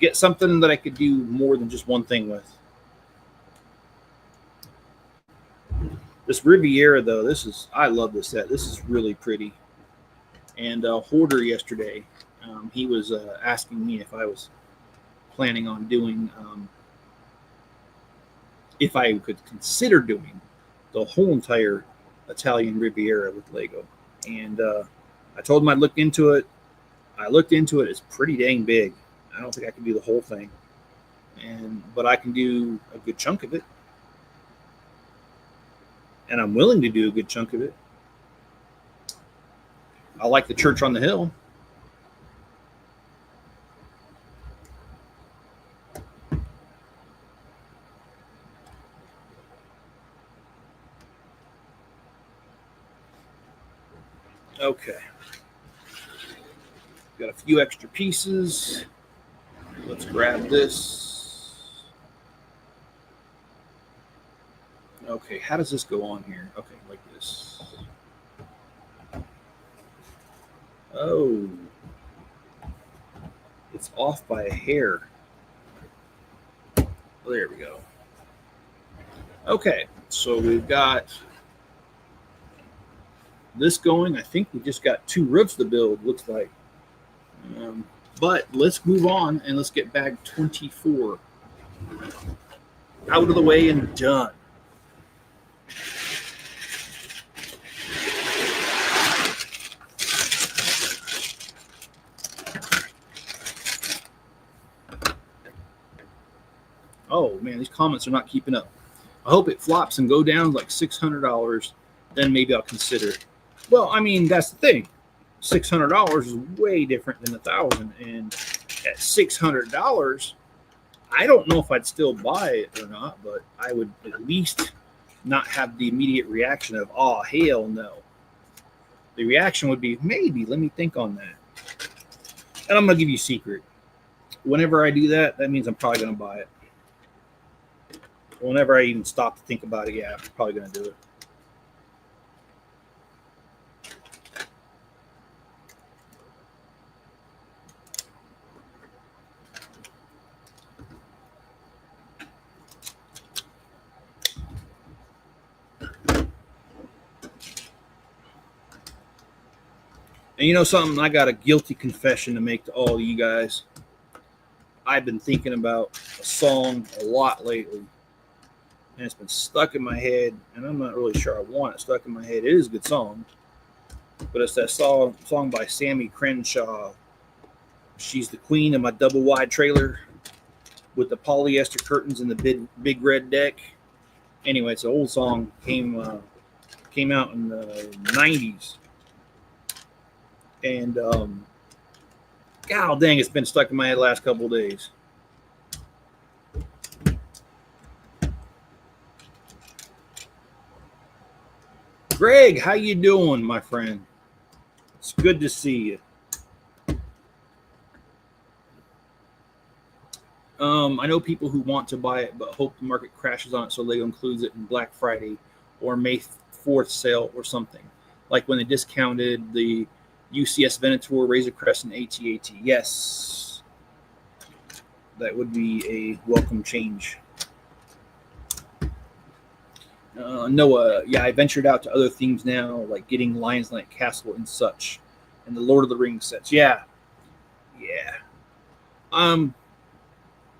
A: get something that I could do more than just one thing with. This Riviera, though, I love this set. This is really pretty. And Hoarder yesterday, he was asking me if I was planning on doing, if I could consider doing the whole entire Italian Riviera with Lego. And I told him I'd look into it. I looked into it. It's pretty dang big. I don't think I can do the whole thing, but I can do a good chunk of it, and I'm willing to do a good chunk of it. I like the church on the hill. Okay. Got a few extra pieces. Let's grab this. Okay, how does this go on here? Okay, like this. Oh. It's off by a hair. Well, there we go. Okay, so we've got this going. I think we just got 2 roofs to build, looks like. But let's move on and let's get bag 24 out of the way and done. Oh man, these comments are not keeping up. I hope it flops and go down like $600. Then maybe I'll consider it. Well, I mean, that's the thing. $600 is way different than $1,000, and at $600, I don't know if I'd still buy it or not, but I would at least not have the immediate reaction of, oh, hell no. The reaction would be, maybe, let me think on that. And I'm going to give you a secret. Whenever I do that, that means I'm probably going to buy it. Whenever I even stop to think about it, yeah, I'm probably going to do it. And you know something? I got a guilty confession to make to all of you guys. I've been thinking about a song a lot lately, and it's been stuck in my head, and I'm not really sure I want it stuck in my head. It is a good song, but it's that song by Sammy Crenshaw. She's the queen of my double wide trailer with the polyester curtains and the big red deck. Anyway, it's an old song. Came out in the 90s. And God dang, it's been stuck in my head the last couple of days. Greg, how you doing, my friend? It's good to see you. I know people who want to buy it but hope the market crashes on it so Lego includes it in Black Friday or May 4th sale or something. Like when they discounted the UCS Venator, Razor Crest, and AT-AT. Yes, that would be a welcome change. Noah, yeah, I ventured out to other themes now, like getting Lions Night Castle and such, and the Lord of the Rings sets. Yeah.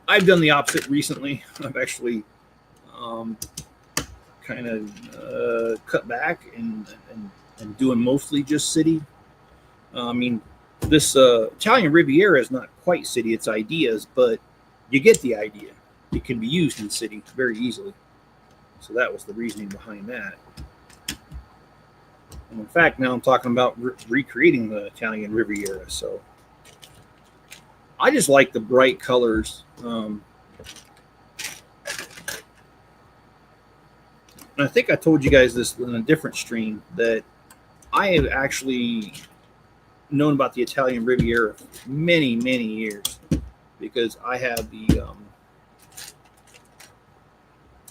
A: I've done the opposite recently. I've actually kind of cut back and doing mostly just city. I mean, this Italian Riviera is not quite city, it's ideas, but you get the idea. It can be used in city very easily. So that was the reasoning behind that. And in fact, now I'm talking about recreating the Italian Riviera. So I just like the bright colors. And I think I told you guys this in a different stream, that I have actually known about the Italian Riviera for many, many years, because I have the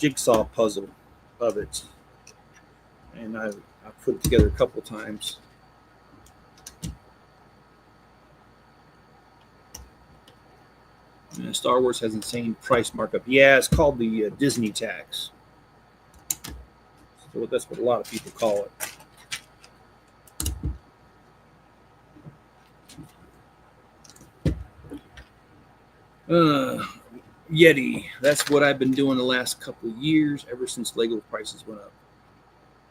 A: jigsaw puzzle of it, and I put it together a couple times. And Star Wars has insane price markup. Yeah, it's called the Disney tax. So that's what a lot of people call it. Yeti. That's what I've been doing the last couple of years, ever since Lego prices went up.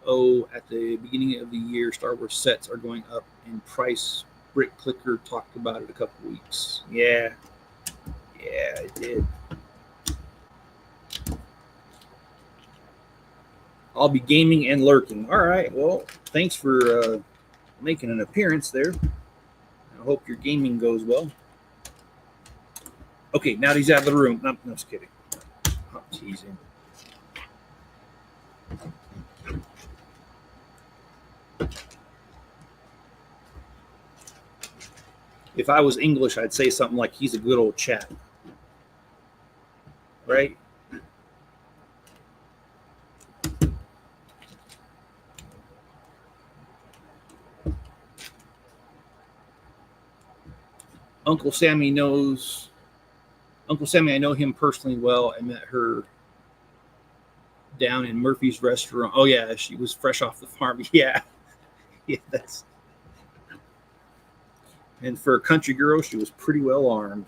A: Oh, at the beginning of the year, Star Wars sets are going up in price. Bricklink talked about it a couple of weeks. Yeah, it did. I'll be gaming and lurking. All right. Well, thanks for making an appearance there. I hope your gaming goes well. Okay, now he's out of the room. No, I'm just kidding. I'm teasing. If I was English, I'd say something like, he's a good old chap. Right? Uncle Sammy, I know him personally well. I met her down in Murphy's restaurant. Oh, yeah, she was fresh off the farm. Yeah, that's... And for a country girl, she was pretty well armed.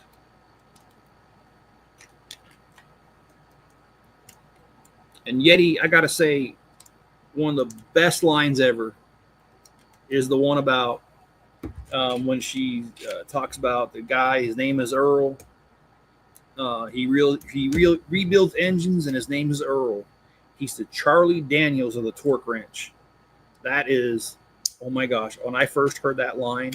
A: And Yeti, I got to say, one of the best lines ever is the one about when she talks about the guy. His name is Earl. He rebuilds engines, and his name is Earl. He's the Charlie Daniels of the torque wrench. That is, oh my gosh! When I first heard that line,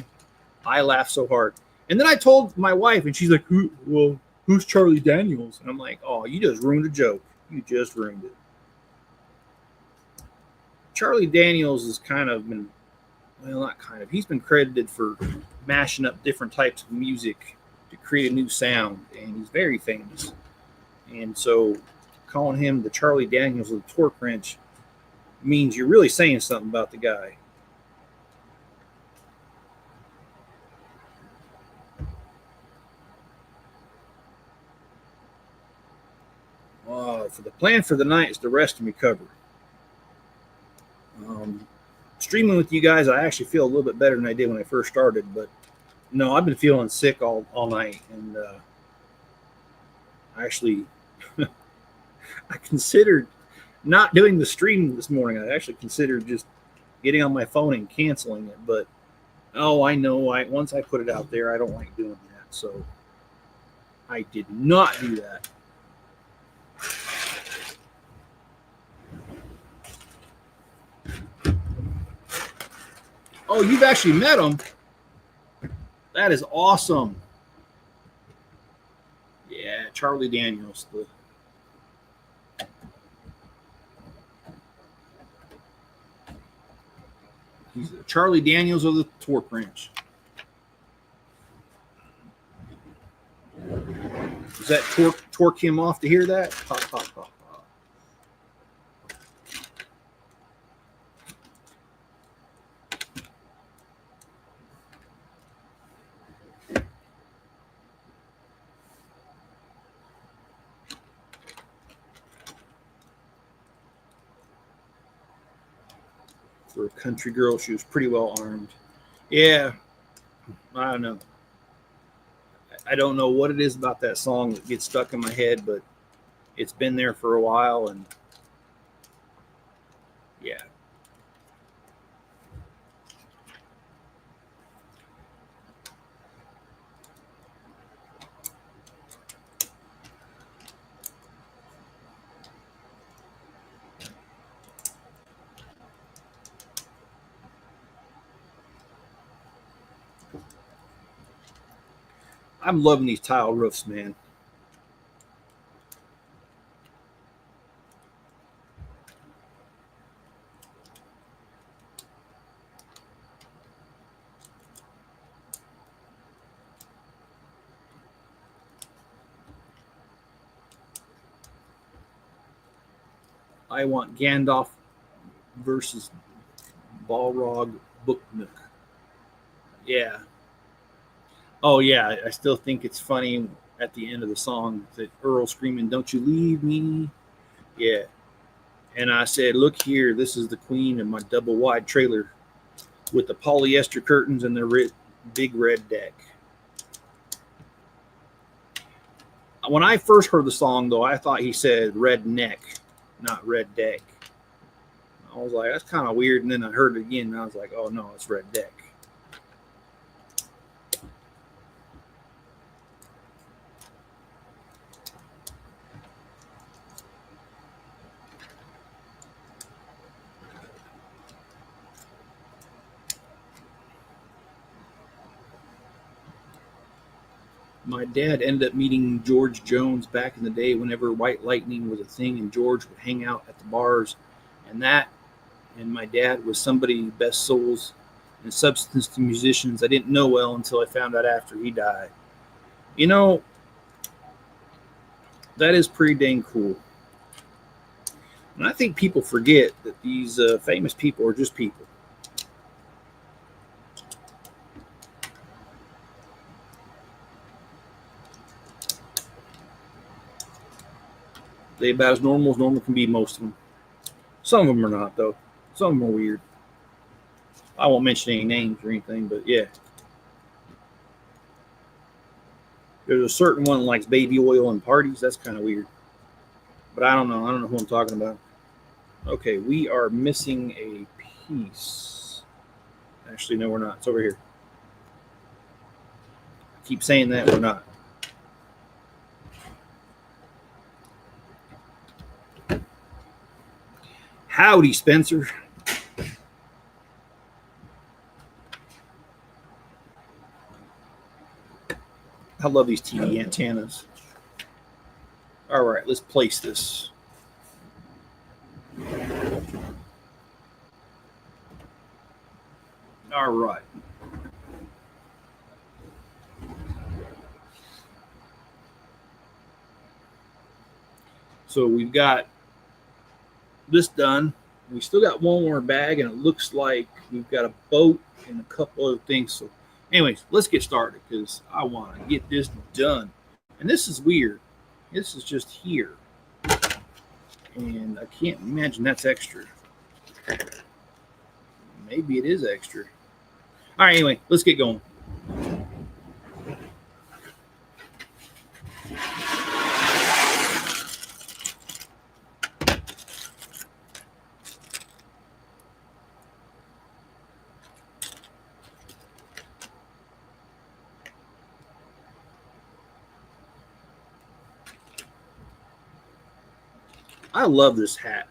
A: I laughed so hard. And then I told my wife, and she's like, who's Charlie Daniels? And I'm like, oh, you just ruined a joke. You just ruined it. Charlie Daniels has kind of been, well, not kind of, he's been credited for mashing up different types of music to create a new sound, and he's very famous. And so calling him the Charlie Daniels of the torque wrench means you're really saying something about the guy. For the plan for the night is to rest and recover. Streaming with you guys, I actually feel a little bit better than I did when I first started, but no, I've been feeling sick all night, and actually I considered not doing the stream this morning. I actually considered just getting on my phone and canceling it, but I know once I put it out there, I don't like doing that, so I did not do that. Oh, you've actually met him. That is awesome. Yeah, Charlie Daniels. He's the Charlie Daniels of the torque wrench. Does that torque him off to hear that? Pop, pop, pop. For a country girl, she was pretty well armed. Yeah, I don't know. I don't know what it is about that song that gets stuck in my head, but it's been there for a while, and yeah. I'm loving these tile roofs, man. I want Gandalf versus Balrog Booknook. Yeah. Oh yeah, I still think it's funny at the end of the song that Earl screaming, "Don't you leave me!" Yeah. And I said, "Look here, this is the queen of my double wide trailer with the polyester curtains and the big red deck." When I first heard the song, though, I thought he said red neck, not red deck. I was like, that's kind of weird. And then I heard it again, and I was like, oh no, it's red deck. My dad ended up meeting George Jones back in the day whenever White Lightning was a thing, and George would hang out at the bars. And my dad was somebody best souls and substance to musicians I didn't know well until I found out after he died. You know, that is pretty dang cool. And I think people forget that these famous people are just people. They're about as normal can be, most of them. Some of them are not, though. Some of them are weird. I won't mention any names or anything, but yeah. There's a certain one that likes baby oil and parties. That's kind of weird. But I don't know. I don't know who I'm talking about. Okay, we are missing a piece. Actually, no, we're not. It's over here. I keep saying that, we're not. Howdy, Spencer. I love these TV antennas. All right, let's place this. All right. So we've got this done. We still got one more bag, and it looks like we've got a boat and a couple other things. So anyways, let's get started because I want to get this done. And this is weird. This is just here. And I can't imagine that's extra. Maybe it is extra. All right, anyway, let's get going. I love this hat.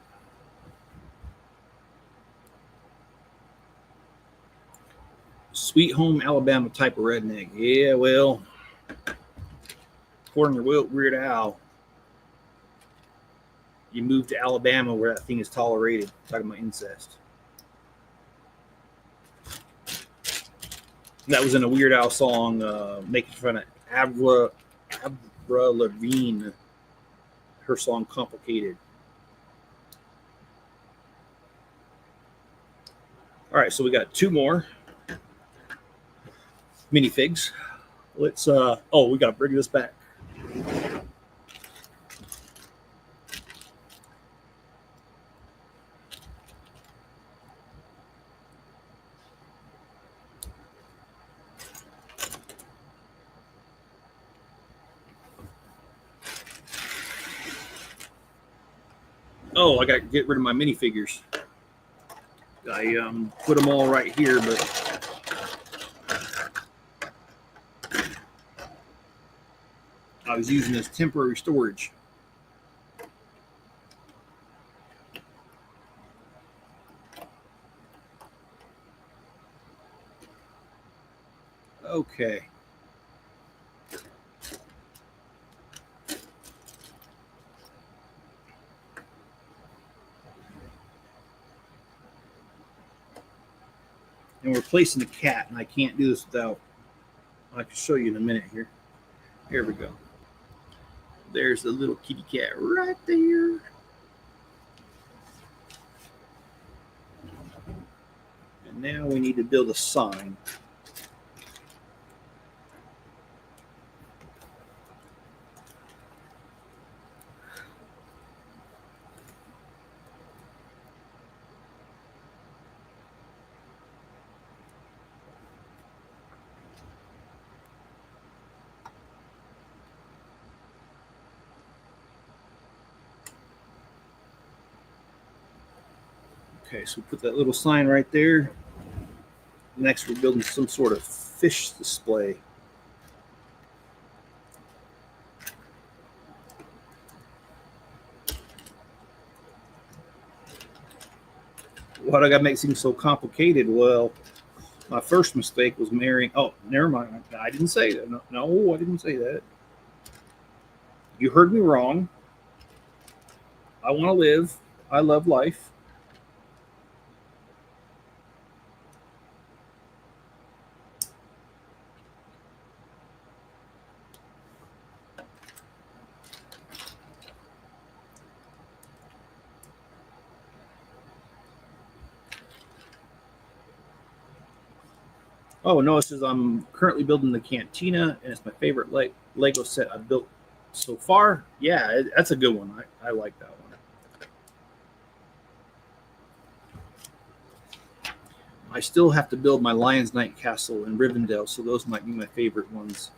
A: Sweet home Alabama type of redneck. Yeah, well, according to Weird Al, you move to Alabama where that thing is tolerated. Talking about incest. And that was in a Weird Al song, making fun of Avril Lavigne. Her song "Complicated." All right, so we got two more minifigs. Let's we got to bring this back. Oh, I got to get rid of my minifigures. I put them all right here, but I was using this temporary storage. Okay. And we're placing the cat, and I can't do this without, I can show you in a minute here. Here we go. There's the little kitty cat right there. Now we need to build a sign. Okay, so we put that little sign right there. Next, we're building some sort of fish display. Why do I got to make things so complicated? Well, my first mistake was marrying. Oh, never mind. I didn't say that. No, I didn't say that. You heard me wrong. I want to live. I love life. Oh, no, it says I'm currently building the cantina, and it's my favorite Lego set I've built so far. Yeah, that's a good one. I like that one. I still have to build my Lion's Night castle in Rivendell, so those might be my favorite ones.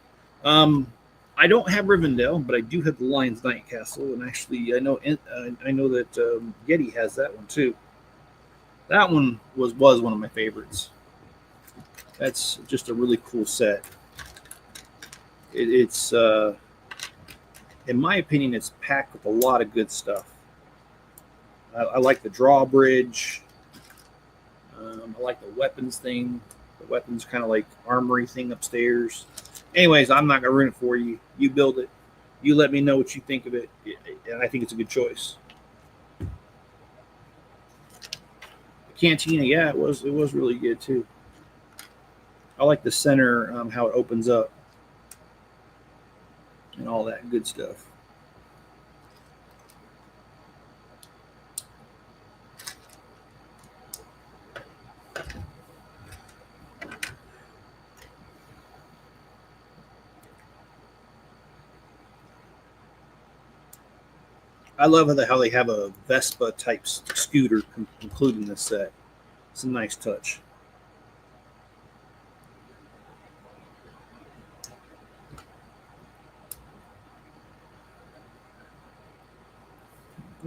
A: I don't have Rivendell, but I do have the Lion's Night castle, and actually, I know that Yeti has that one too. That one was one of my favorites. That's just a really cool set. It's in my opinion, it's packed with a lot of good stuff. I like the drawbridge. I like the weapons thing. The weapons kind of like armory thing upstairs. Anyways, I'm not gonna ruin it for you. You build it. You let me know what you think of it, and I think it's a good choice. The cantina, yeah, it was really good too. I like the center, how it opens up, and all that good stuff. I love how they have a Vespa type scooter included in this set. It's a nice touch.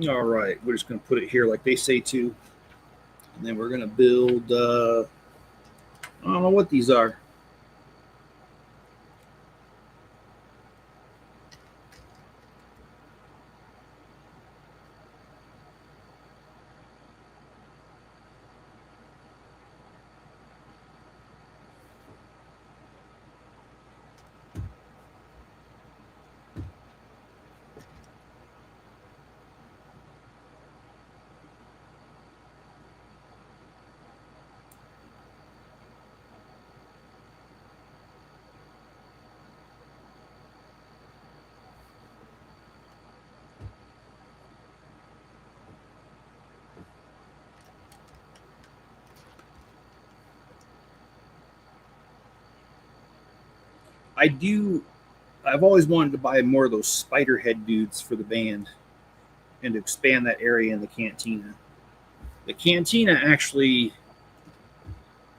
A: All right, we're just going to put it here like they say to, and then we're going to build. I don't know what these are. I do. I've always wanted to buy more of those spider head dudes for the band and to expand that area in the cantina. The cantina actually,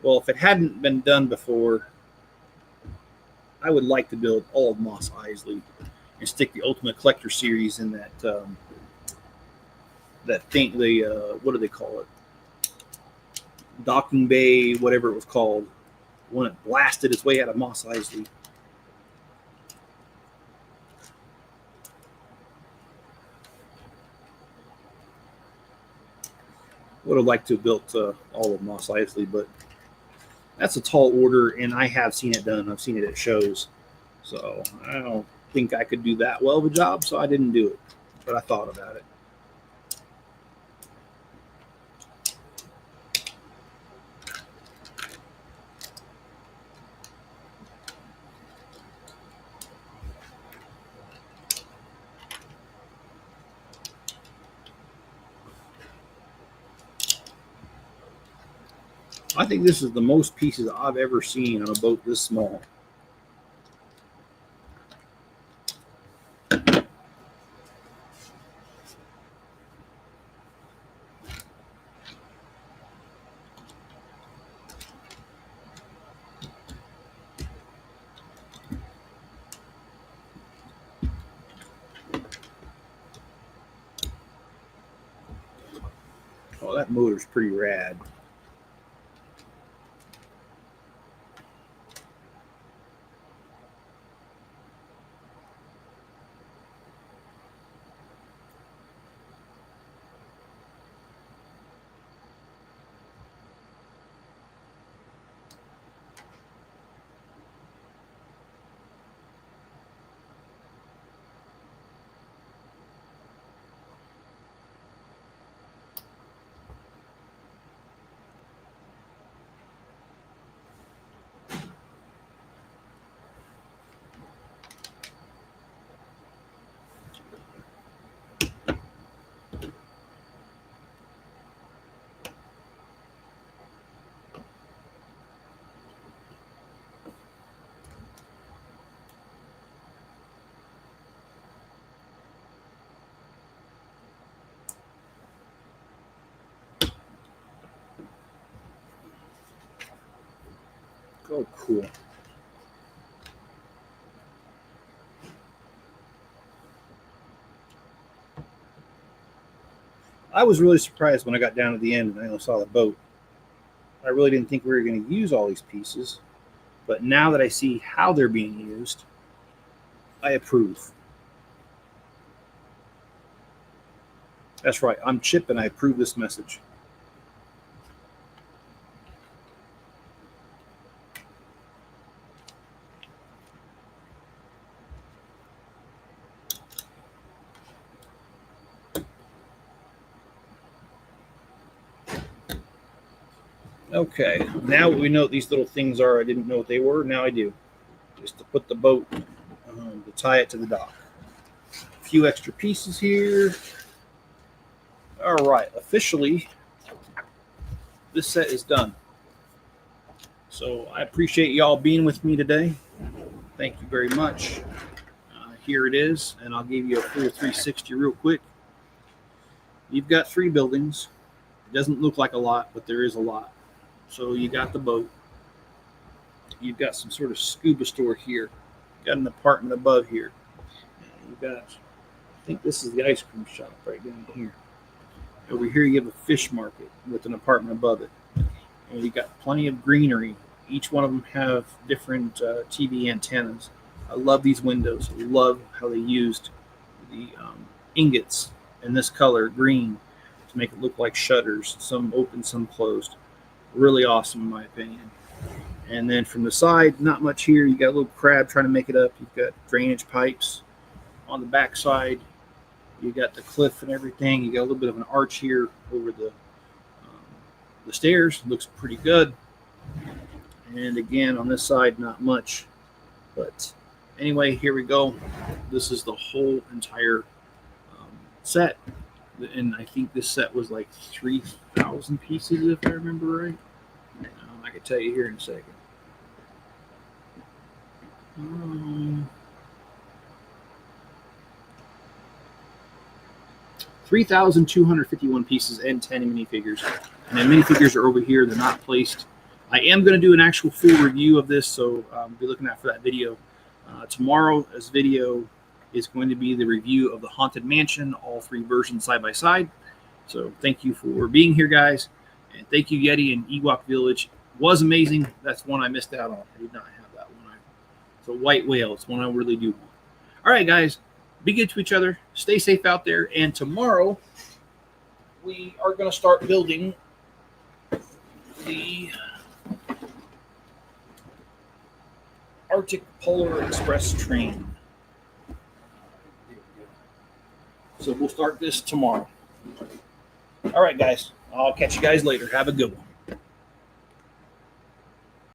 A: well, if it hadn't been done before, I would like to build all of Moss Isley and stick the Ultimate Collector series in that thing. The what do they call it? Docking Bay, whatever it was called, when it blasted its way out of Moss Isley. Would have liked to have built all of Moss Isley, but that's a tall order, and I have seen it done. I've seen it at shows, so I don't think I could do that well of a job, so I didn't do it, but I thought about it. I think this is the most pieces I've ever seen on a boat this small. Oh, that motor's pretty rad. Oh, cool. I was really surprised when I got down to the end and I only saw the boat. I really didn't think we were going to use all these pieces, but now that I see how they're being used, I approve. That's right, I'm Chip and I approve this message. Okay, now we know what these little things are. I didn't know what they were. Now I do. Just to put the boat, to tie it to the dock. A few extra pieces here. All right, officially, this set is done. So I appreciate y'all being with me today. Thank you very much. Here it is, and I'll give you a full 360 real quick. You've got 3 buildings. It doesn't look like a lot, but there is a lot. So you got the boat. You've got some sort of scuba store here. You've got an apartment above here. You've got, I think this is the ice cream shop right down here. Over here you have a fish market with an apartment above it. And you've got plenty of greenery. Each one of them have different TV antennas. I love these windows. I love how they used the ingots in this color, green, to make it look like shutters. Some open, some closed. Really awesome in my opinion. And then from the side, not much here. You got a little crab trying to make it up. You've got drainage pipes on the back side. You got the cliff and everything. You got a little bit of an arch here over the stairs. Looks pretty good. And again, on this side, not much. But anyway, here we go. This is the whole entire set. And I think this set was like 3,000 pieces, if I remember right. I can tell you here in a second. 3,251 pieces and 10 minifigures. And the minifigures are over here. They're not placed. I am going to do an actual full review of this, so be looking out for that video. Tomorrow's video is going to be the review of the Haunted Mansion, all 3 versions side by side. So thank you for being here, guys. And thank you, Yeti and Ewok Village. It was amazing. That's one I missed out on. I did not have that one. It's a white whale. It's one I really do want. All right, guys. Be good to each other. Stay safe out there. And tomorrow, we are going to start building the Arctic Polar Express train. So we'll start this tomorrow. All right, guys. I'll catch you guys later. Have a good one.